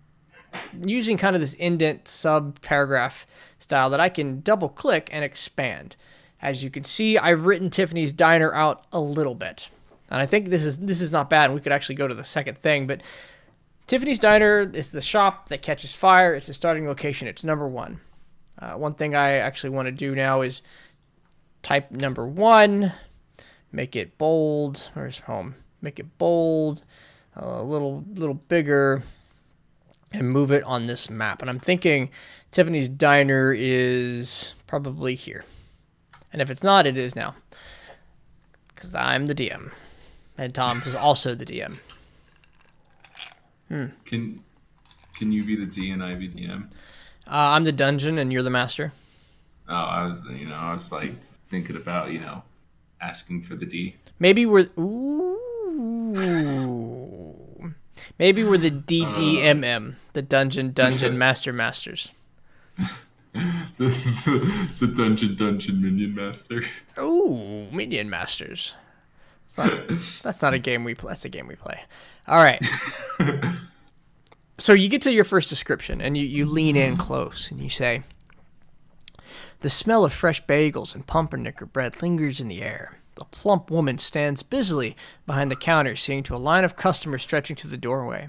A: using kind of this indent sub-paragraph style that I can double-click and expand. As you can see, I've written Tiffany's Diner out a little bit. And I think this is not bad, and we could actually go to the second thing, but Tiffany's Diner is the shop that catches fire. It's the starting location. It's number 1. One thing I actually want to do now is type number 1, make it bold. Where's home? Make it bold, a little bigger, and move it on this map. And I'm thinking Tiffany's Diner is probably here. And if it's not, it is now. Because I'm the DM. And Tom is also the DM.
B: Can you be the D and I be the M?
A: I'm the dungeon and you're the master.
B: Oh, I was like thinking about, asking for the D.
A: Maybe we're Maybe we're the DDMM, the dungeon masters.
B: The dungeon minion master.
A: Ooh, minion masters. That's not a game we play. That's a game we play. All right. So you get to your first description, and you lean in close, and you say, "The smell of fresh bagels and pumpernickel bread lingers in the air. A plump woman stands busily behind the counter, seeing to a line of customers stretching to the doorway.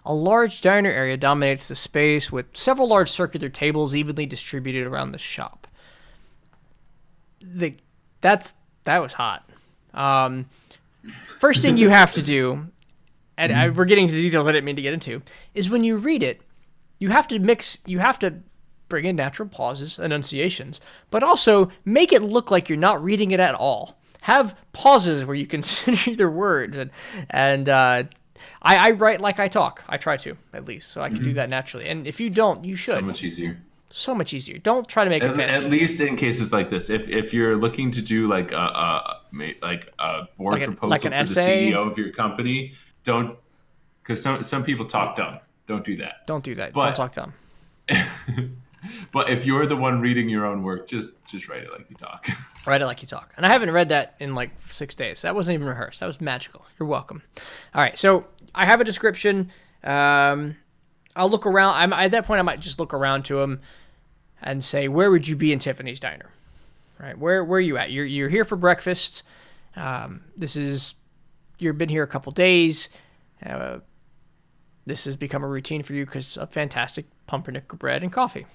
A: A large diner area dominates the space, with several large circular tables evenly distributed around the shop." That was hot. First thing you have to do, and we're getting to the details I didn't mean to get into, is when you read it, you have to bring in natural pauses, enunciations, but also make it look like you're not reading it at all. Have pauses where you consider their words, and I write like I talk. I try to, at least, so I can do that naturally. And if you don't, you should. So much easier. Don't try to make it fancy.
B: At least in cases like this, if you're looking to do like a board proposal
A: like an
B: for
A: essay?
B: the CEO of your company, don't, because some people talk dumb. Don't do that.
A: Don't do that. Don't talk dumb.
B: But if you're the one reading your own work, just write it like you talk.
A: Write it like you talk. And I haven't read that in like 6 days. That wasn't even rehearsed. That was magical. You're welcome. All right. So I have a description. I'll look around. At that point, I might just look around to him and say, where would you be in Tiffany's Diner? Right? Where are you at? You're here for breakfast. You've been here a couple days. this has become a routine for you because of fantastic pumpernickel bread and coffee.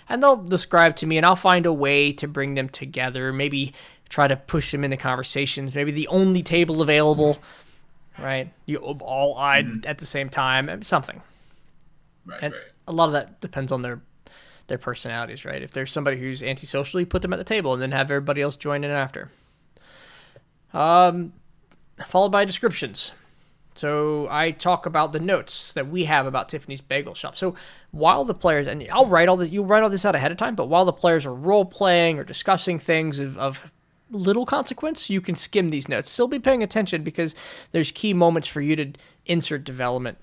A: And they'll describe to me, and I'll find a way to bring them together, maybe try to push them into conversations, maybe the only table available, right? You all eyed at the same time, something.
B: Right.
A: A lot of that depends on their personalities, right? If there's somebody who's antisocial, you put them at the table and then have everybody else join in after. Followed by descriptions. So I talk about the notes that we have about Tiffany's Bagel Shop. So while the players, and I'll write all this, you'll write all this out ahead of time, but while the players are role-playing or discussing things of little consequence, you can skim these notes. Still be paying attention because there's key moments for you to insert development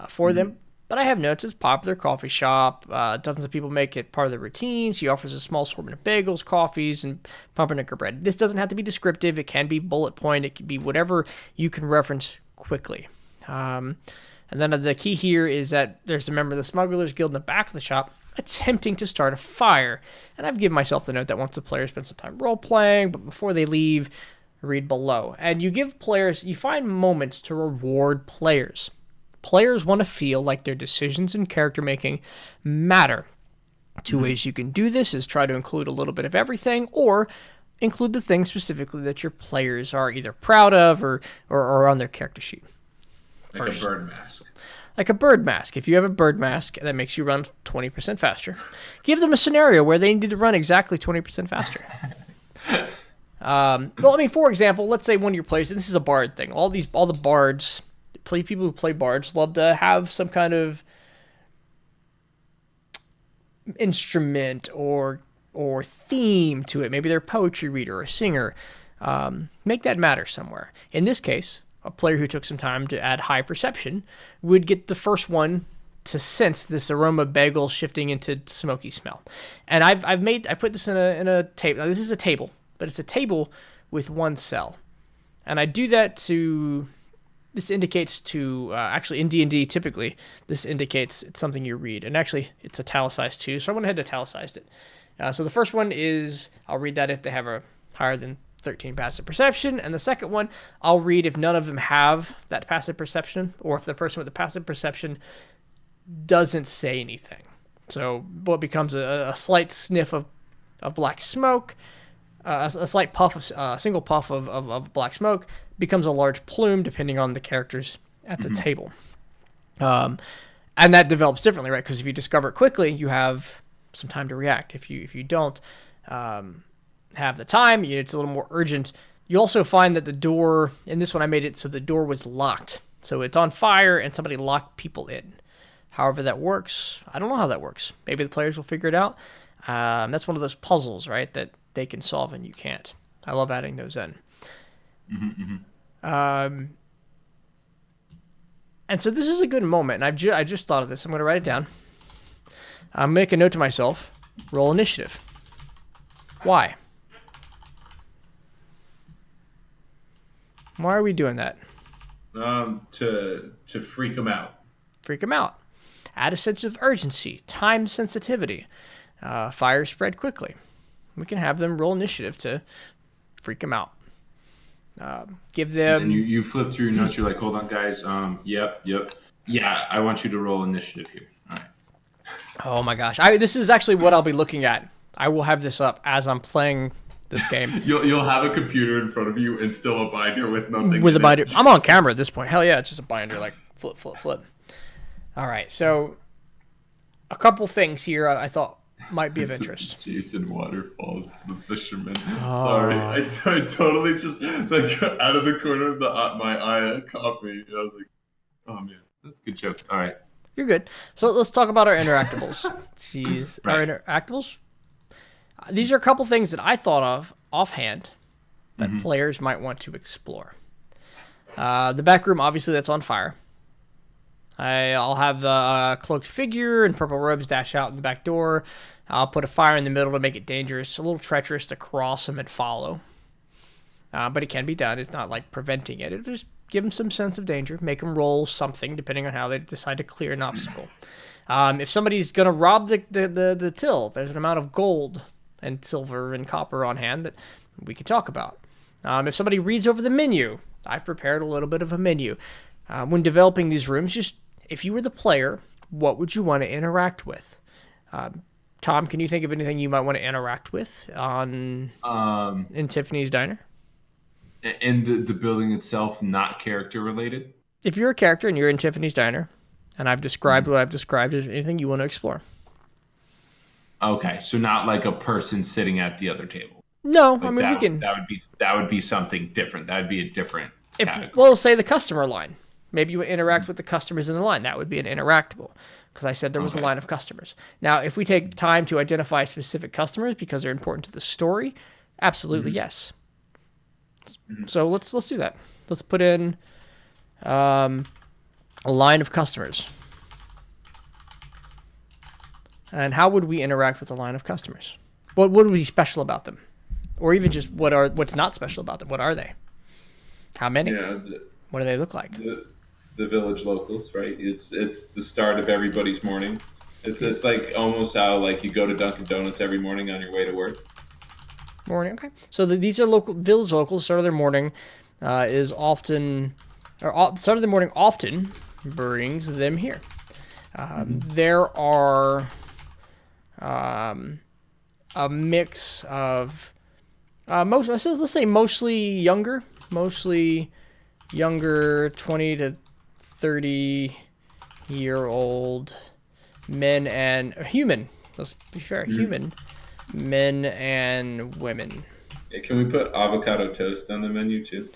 A: for them. But I have notes. It's popular coffee shop. Dozens of people make it part of the routine. She offers a small assortment of bagels, coffees, and pumpernickel bread. This doesn't have to be descriptive. It can be bullet point. It can be whatever you can reference quickly. And then the key here is that there's a member of the Smugglers Guild in the back of the shop attempting to start a fire. And I've given myself the note that once the players spend some time role-playing, but before they leave, read below. And you give players, you find moments to reward players. Players want to feel like their decisions and character making matter. Two ways you can do this is try to include a little bit of everything, or include the things specifically that your players are either proud of or on their character sheet.
B: Like a bird mask.
A: Like a bird mask. If you have a bird mask that makes you run 20% faster, give them a scenario where they need to run exactly 20% faster. Well, I mean, for example, let's say one of your players, and this is a bard thing. All the bards, people who play bards love to have some kind of instrument or theme to it. Maybe they're a poetry reader or a singer. Make that matter somewhere. In this case, a player who took some time to add high perception would get the first one to sense this aroma bagel shifting into smoky smell. And I put this in a table. Now, this is a table, but it's a table with one cell. And I do that this indicates actually in D&D typically, this indicates it's something you read. And actually, it's italicized too, so I went ahead and italicized it. So the first one is, I'll read that if they have a higher than 13 passive perception. And the second one, I'll read if none of them have that passive perception, or if the person with the passive perception doesn't say anything. So what becomes a slight sniff of black smoke, a slight puff, a single puff of black smoke becomes a large plume depending on the characters at the table. And that develops differently, right? Because if you discover it quickly, you have some time to react. If you don't have the time, it's a little more urgent. You also find that the door, in this one I made it so the door was locked. So it's on fire and somebody locked people in. However that works, I don't know how that works. Maybe the players will figure it out. That's one of those puzzles, right, that they can solve and you can't. I love adding those in. And so this is a good moment, and I just thought of this. I'm going to write it down. I'm make a note to myself. Roll initiative. Why? Why are we doing that?
B: To freak them out.
A: Freak them out. Add a sense of urgency, time sensitivity. Fire spread quickly. We can have them roll initiative to freak them out. Give them.
B: And you flip through your notes. You're like, hold on, guys. Yep. Yeah, I want you to roll initiative here. All right.
A: Oh my gosh! This is actually what I'll be looking at. I will have this up as I'm playing this game.
B: You'll have a computer in front of you and still a binder with nothing.
A: With a binder, I'm on camera at this point. Hell yeah, it's just a binder. Like flip. All right, so a couple things here I thought might be of interest.
B: Jason Waterfalls, the fisherman. Sorry, I totally just like out of the corner of my eye caught me. I was like, oh man, that's a good joke. All right.
A: You're good. So let's talk about our interactables. Jeez.
B: Right.
A: Our interactables? These are a couple things that I thought of offhand that players might want to explore. The back room, obviously, that's on fire. I'll have the cloaked figure and purple robes dash out in the back door. I'll put a fire in the middle to make it dangerous, a little treacherous to cross them and follow. But it can be done. It's not like preventing it. It'll just give them some sense of danger, make them roll something depending on how they decide to clear an obstacle. If somebody's going to rob the till, there's an amount of gold and silver and copper on hand that we can talk about. If somebody reads over the menu, I've prepared a little bit of a menu. When developing these rooms, just if you were the player, what would you want to interact with? Tom, can you think of anything you might want to interact with in Tiffany's Diner?
B: And the building itself, not character related.
A: If you're a character and you're in Tiffany's Diner, and I've described what I've described, is there anything you want to explore?
B: Okay, so not like a person sitting at the other table.
A: No,
B: Like
A: I mean, we can.
B: that would be something different. That would be a different category.
A: Well, say the customer line. Maybe you interact with the customers in the line. That would be an interactable, because I said there was a line of customers. Now, if we take time to identify specific customers because they're important to the story, absolutely yes. So let's do that. Let's put in a line of customers. And how would we interact with a line of customers? What would be special about them? Or even just what's not special about them? What are they? How many?
B: Yeah,
A: What do they look like?
B: the village locals, right? It's the start of everybody's morning. It's like almost how like you go to Dunkin' Donuts every morning on your way to work.
A: Morning, okay. So these are village locals. Start of their morning start of the morning often brings them here. There are a mix of let's say mostly younger, 20 to 30-year-old men and human. Let's be fair, human men and women.
B: Yeah, can we put avocado toast on the menu too?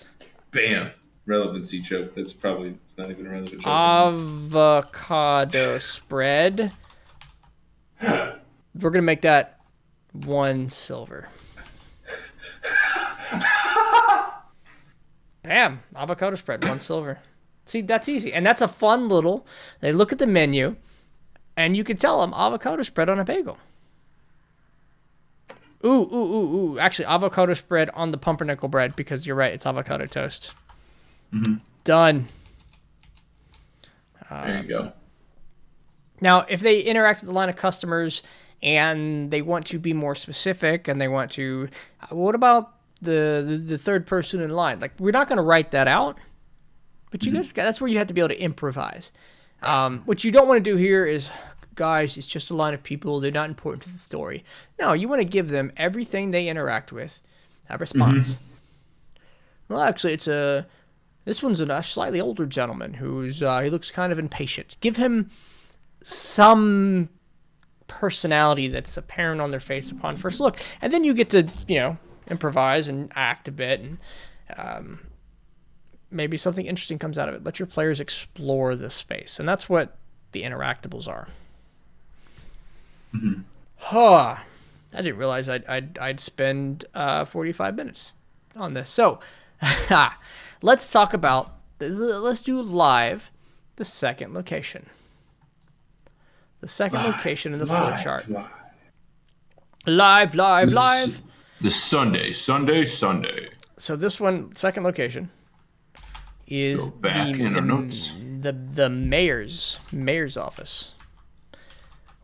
B: Bam! Relevancy joke. It's not even a relevant joke.
A: Avocado spread. We're gonna make that 1 silver. Bam! Avocado spread, 1 silver. See, that's easy, and that's a fun little. They look at the menu, and you can tell them avocado spread on a bagel. Ooh. Actually, avocado spread on the pumpernickel bread, because you're right, it's avocado toast. Done.
B: There you go.
A: Now, if they interact with the line of customers and they want to be more specific and they want to, what about the third person in line? Like, we're not going to write that out, but you guys, that's where you have to be able to improvise. What you don't want to do here is, guys, it's just a line of people. They're not important to the story. No, you want to give them everything they interact with, a response. Well, actually, this one's a slightly older gentleman who's he looks kind of impatient. Give him some personality that's apparent on their face upon first look, and then you get to improvise and act a bit, and maybe something interesting comes out of it. Let your players explore the space, and that's what the interactables are. I didn't realize I'd spend 45 minutes on this. So let's talk about, let's do live the second location. The second location in the flowchart. Live.
B: The Sunday.
A: So this one, second location, is the mayor's office,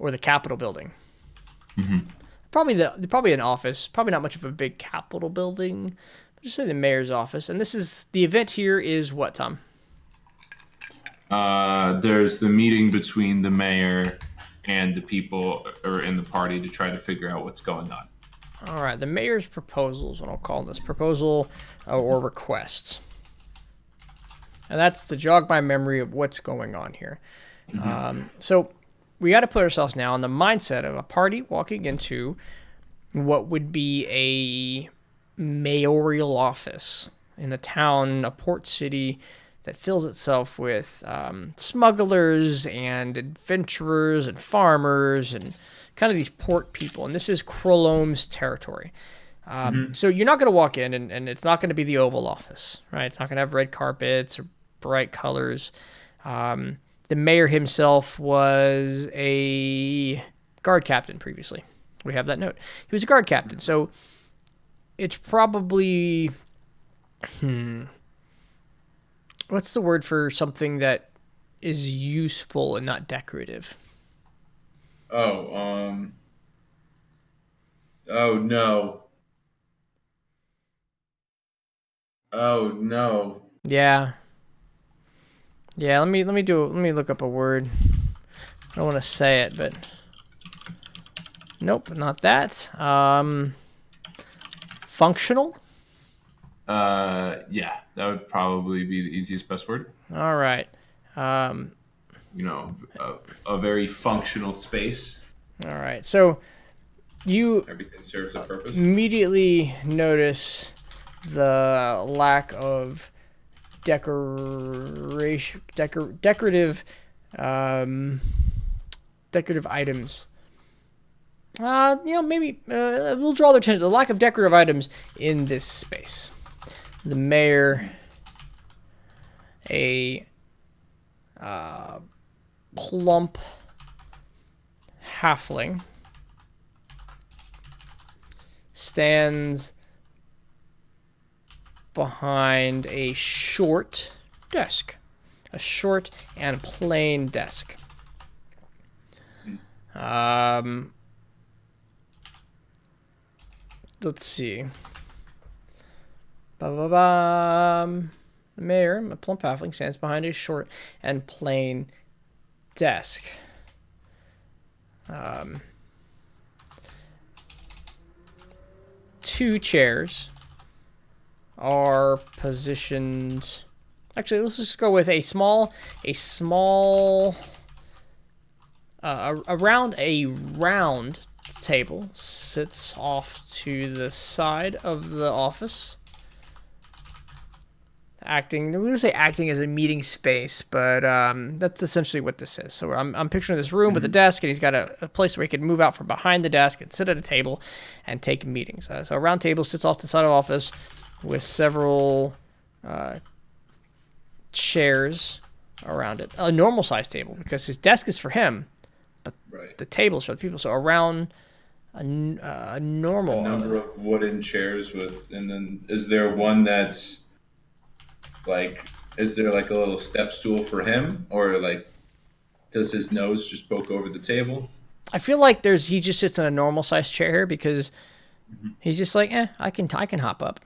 A: or the Capitol building. Probably an office. Probably not much of a big Capitol building. Just say the mayor's office. And this is the event here is what, Tom?
B: There's the meeting between the mayor and the people or in the party to try to figure out what's going on.
A: All right, the mayor's proposal is what I'll call this, proposal or request. And that's to jog my memory of what's going on here. So we got to put ourselves now in the mindset of a party walking into what would be a mayoral office in a town, a port city that fills itself with smugglers and adventurers and farmers and kind of these port people. And this is Krolom's territory. So you're not going to walk in and it's not going to be the Oval Office, right? It's not going to have red carpets or bright colors. The mayor himself was a guard captain previously. We have that note. He was a guard captain. So it's probably... What's the word for something that is useful and not decorative?
B: Oh no. Oh no.
A: Yeah. Yeah, let me look up a word. I don't want to say it, but nope, not that. Functional.
B: Yeah, that would probably be the easiest best word.
A: All right.
B: You know, a very functional space.
A: All right. So you
B: Everything serves a purpose.
A: immediately notice the lack of decorative items. Maybe we'll draw their attention to the lack of decorative items in this space. The mayor, a plump halfling, stands behind a short desk. A short and plain desk. Let's see. The mayor, a plump halfling, stands behind a short and plain desk. Two chairs are positioned. Actually, let's just go with around a round table sits off to the side of the office. We're going to say acting as a meeting space, but that's essentially what this is. So I'm picturing this room with a desk, and he's got a place where he can move out from behind the desk and sit at a table and take meetings. So a round table sits off to the side of the office with several chairs around it. A normal size table, because his desk is for him, but the table's for the people. So around a normal...
B: A number of wooden chairs and then is there one that's is there like a little step stool for him, or like does his nose just poke over the table?
A: I feel like he just sits in a normal sized chair here because he's just like, I can hop up.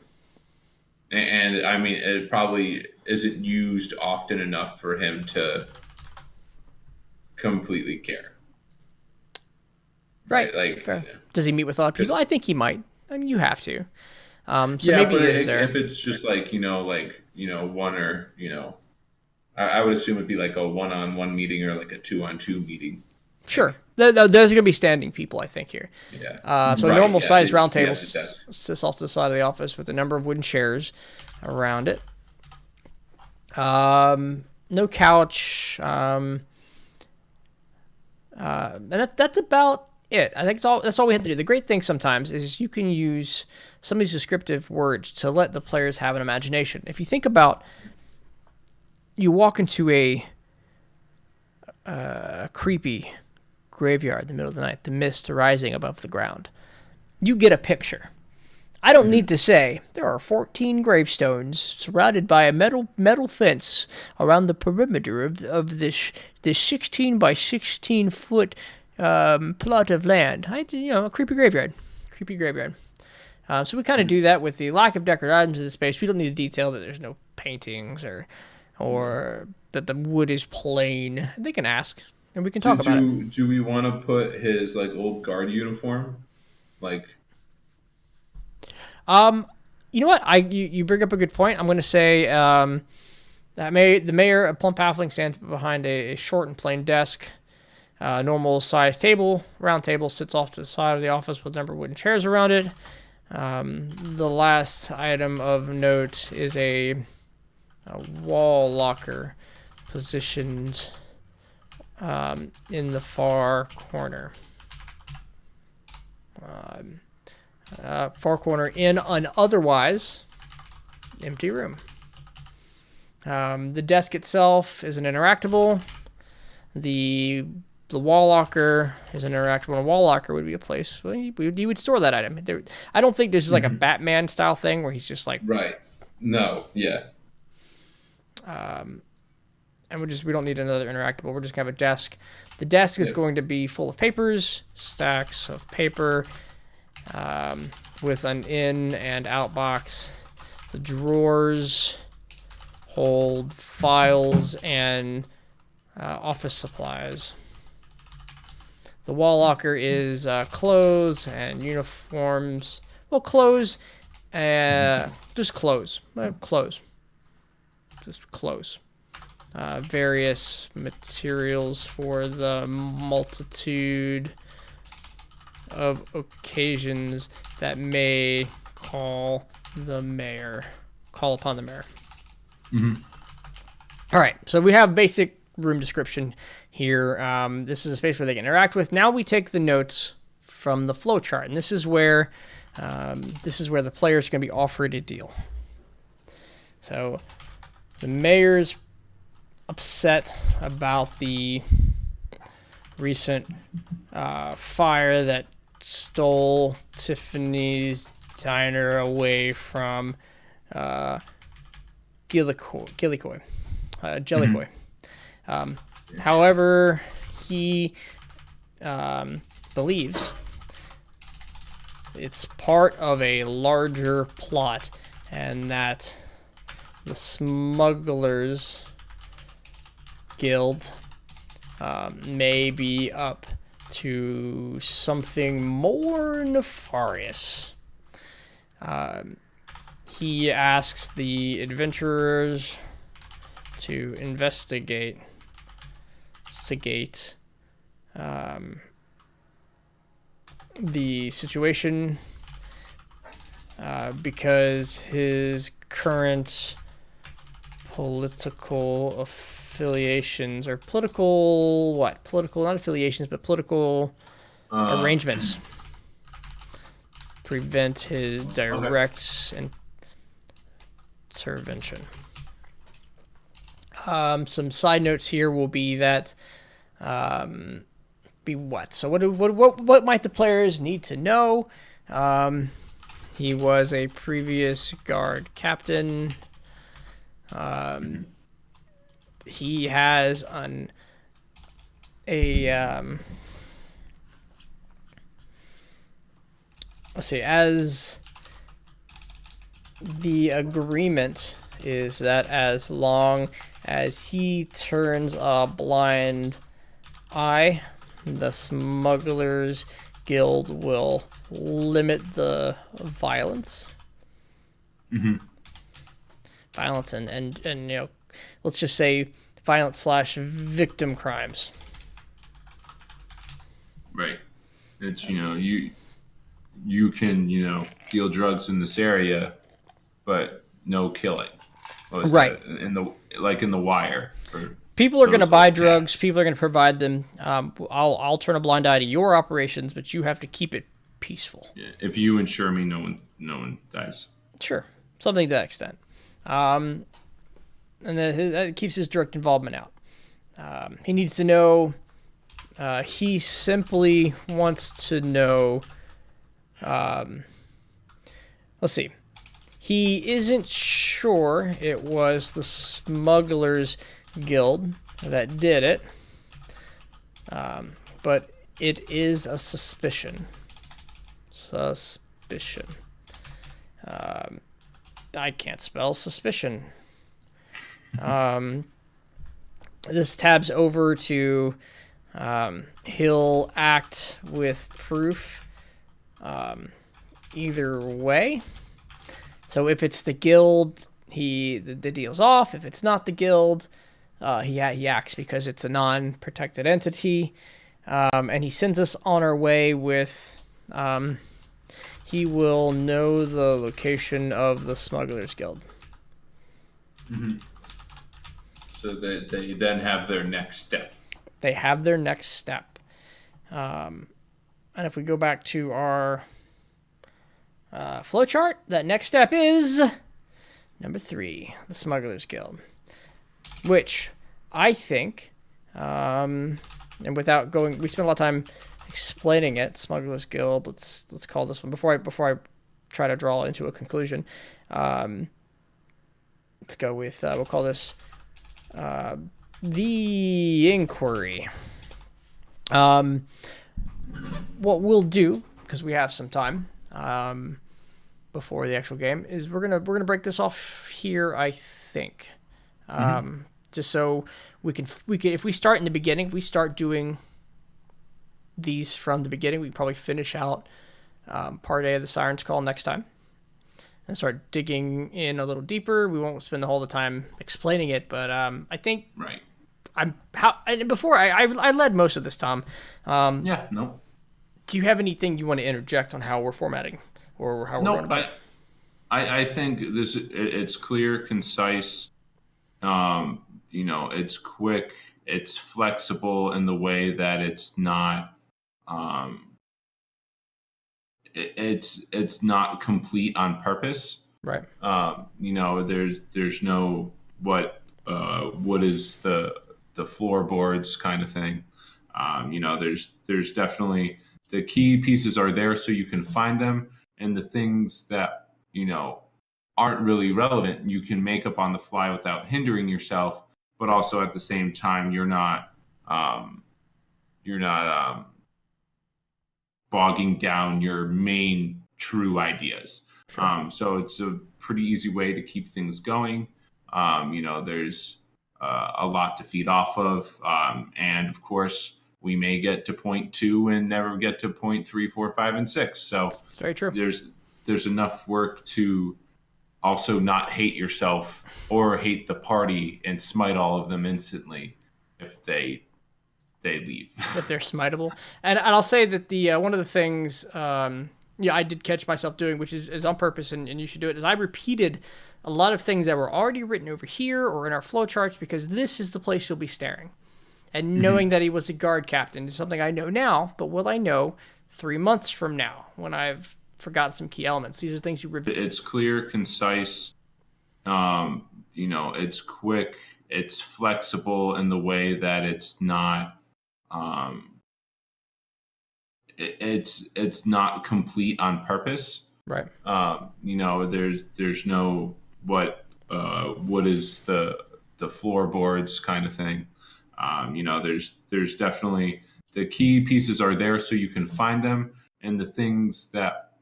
B: And I mean, it probably isn't used often enough for him to completely care.
A: Right.
B: Like,
A: fair. Does he meet with a lot of people? I think he might. I mean, you have to. So
B: yeah,
A: maybe
B: but
A: he is there.
B: If it's just one or I would assume it'd be like a one-on-one meeting or like a two-on-two meeting.
A: Sure. There's going to be standing people, I think, here.
B: Yeah.
A: So a normal sized round table sits off to the side of the office with a number of wooden chairs around it. No couch. And that's about it. I think that's all we have to do. The great thing sometimes is you can use some of these descriptive words to let the players have an imagination. If you think about, you walk into a creepy graveyard in the middle of the night, the mist rising above the ground. You get a picture. I don't need to say there are 14 gravestones surrounded by a metal fence around the perimeter of this 16 by 16 foot plot of land. A creepy graveyard. So we kind of do that with the lack of decorative items in the space. We don't need to detail that there's no paintings or that the wood is plain. They can ask, and we can talk about it.
B: Do we want to put his old guard uniform,
A: You know what? You bring up a good point. I'm going to say the mayor, a plump halfling, stands behind a short and plain desk. Normal size table, round table, sits off to the side of the office with a number of wooden chairs around it. The last item of note is a wall locker positioned in the far corner. Far corner in an otherwise empty room. The desk itself is an interactable. The wall locker is an interactable. A wall locker would be a place where you would store that item. I don't think this is like a Batman style thing where he's just like
B: right. No, yeah.
A: And we don't need another interactable. We're just gonna have a desk. The desk is going to be full of papers, stacks of paper, with an in and out box. The drawers hold files and office supplies. The wall locker is clothes and uniforms. Well, clothes, just clothes. Clothes. Just clothes. Various materials for the multitude of occasions that may call upon the mayor. All right, so we have basic room description here. This is a space where they can interact with. Now we take the notes from the flowchart, and this is where the players are going to be offered a deal. So the mayor's upset about the recent fire that stole Tiffany's diner away from Jellicoe. However, he believes it's part of a larger plot, and that the Smugglers Guild may be up to something more nefarious. He asks the adventurers to investigate the situation because his current political affiliations, or political not affiliations, but political arrangements prevent his direct intervention. Some side notes here will be that so what might the players need to know? He was a previous guard captain. He has as the agreement is that as long as he turns a blind eye, the Smugglers Guild will limit the violence. Violence and let's just say violence / victim crimes.
B: Right. It's, you can, deal drugs in this area, but no killing.
A: Right.
B: In the Wire.
A: People are going to buy drugs. People are going to provide them. I'll turn a blind eye to your operations, but you have to keep it peaceful.
B: Yeah. If you insure me, no one dies.
A: Sure. Something to that extent. And that keeps his direct involvement out. He needs to know. He simply wants to know. Let's see. He isn't sure it was the Smugglers Guild that did it, but it is a suspicion. I can't spell suspicion. This tabs over to he'll act with proof either way. So if it's the guild, the deal's off. If it's not the guild, he acts because it's a non-protected entity. And he sends us on our way with... he will know the location of the Smugglers Guild.
B: So they then have their next step.
A: They have their next step. And if we go back to our flowchart, that next step is number 3, the Smugglers Guild. Which I think, and without going, we spent a lot of time explaining it. Smugglers Guild. Let's call this one before I try to draw into a conclusion. Let's go with we'll call this the Inquiry. What we'll do, because we have some time before the actual game, is we're gonna break this off here. I think Just so we can if we start in the beginning, if we start doing these from the beginning, we can probably finish out part A of the Siren's Call next time and start digging in a little deeper. We won't spend the whole time explaining it, but I think
B: Right.
A: and before I led most of this, Tom.
B: Yeah. No.
A: Do you have anything you want to interject on how we're formatting or how we're going about it?
B: I think it's clear, concise. It's quick. It's flexible in the way that it's not. It's not complete on purpose.
A: Right.
B: There's no what is the floorboards kind of thing. There's definitely the key pieces are there so you can find them, and the things that aren't really relevant you can make up on the fly without hindering yourself, but also at the same time you're not bogging down your main true ideas.
A: Sure.
B: So it's a pretty easy way to keep things going. There's a lot to feed off of, and of course we may get to point 2 and never get to point 3, 4, 5, and 6. So
A: It's very true.
B: There's enough work to also not hate yourself or hate the party and smite all of them instantly if they leave.
A: If they're smiteable. And I'll say that the one of the things I did catch myself doing, which is on purpose, and you should do it, is I repeated a lot of things that were already written over here or in our flowcharts because this is the place you'll be staring. And knowing that he was a guard captain is something I know now, but will I know 3 months from now when I've forgotten some key elements? These are things you review.
B: It's clear, concise. It's quick. It's flexible in the way that it's not. It's not complete on purpose.
A: Right.
B: There's no what is the floorboards kind of thing. There's definitely the key pieces are there so you can find them, and the things that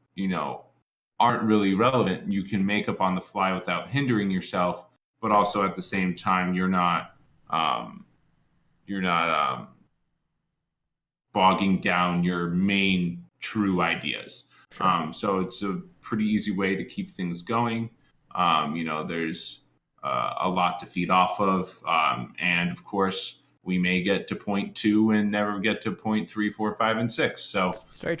B: aren't really relevant you can make up on the fly without hindering yourself, but also at the same time you're not bogging down your main true ideas.
A: Sure.
B: So it's a pretty easy way to keep things going. There's a lot to feed off of, and of course we may get to point 2 and never get to point 3, 4, 5, and 6. So
A: It's very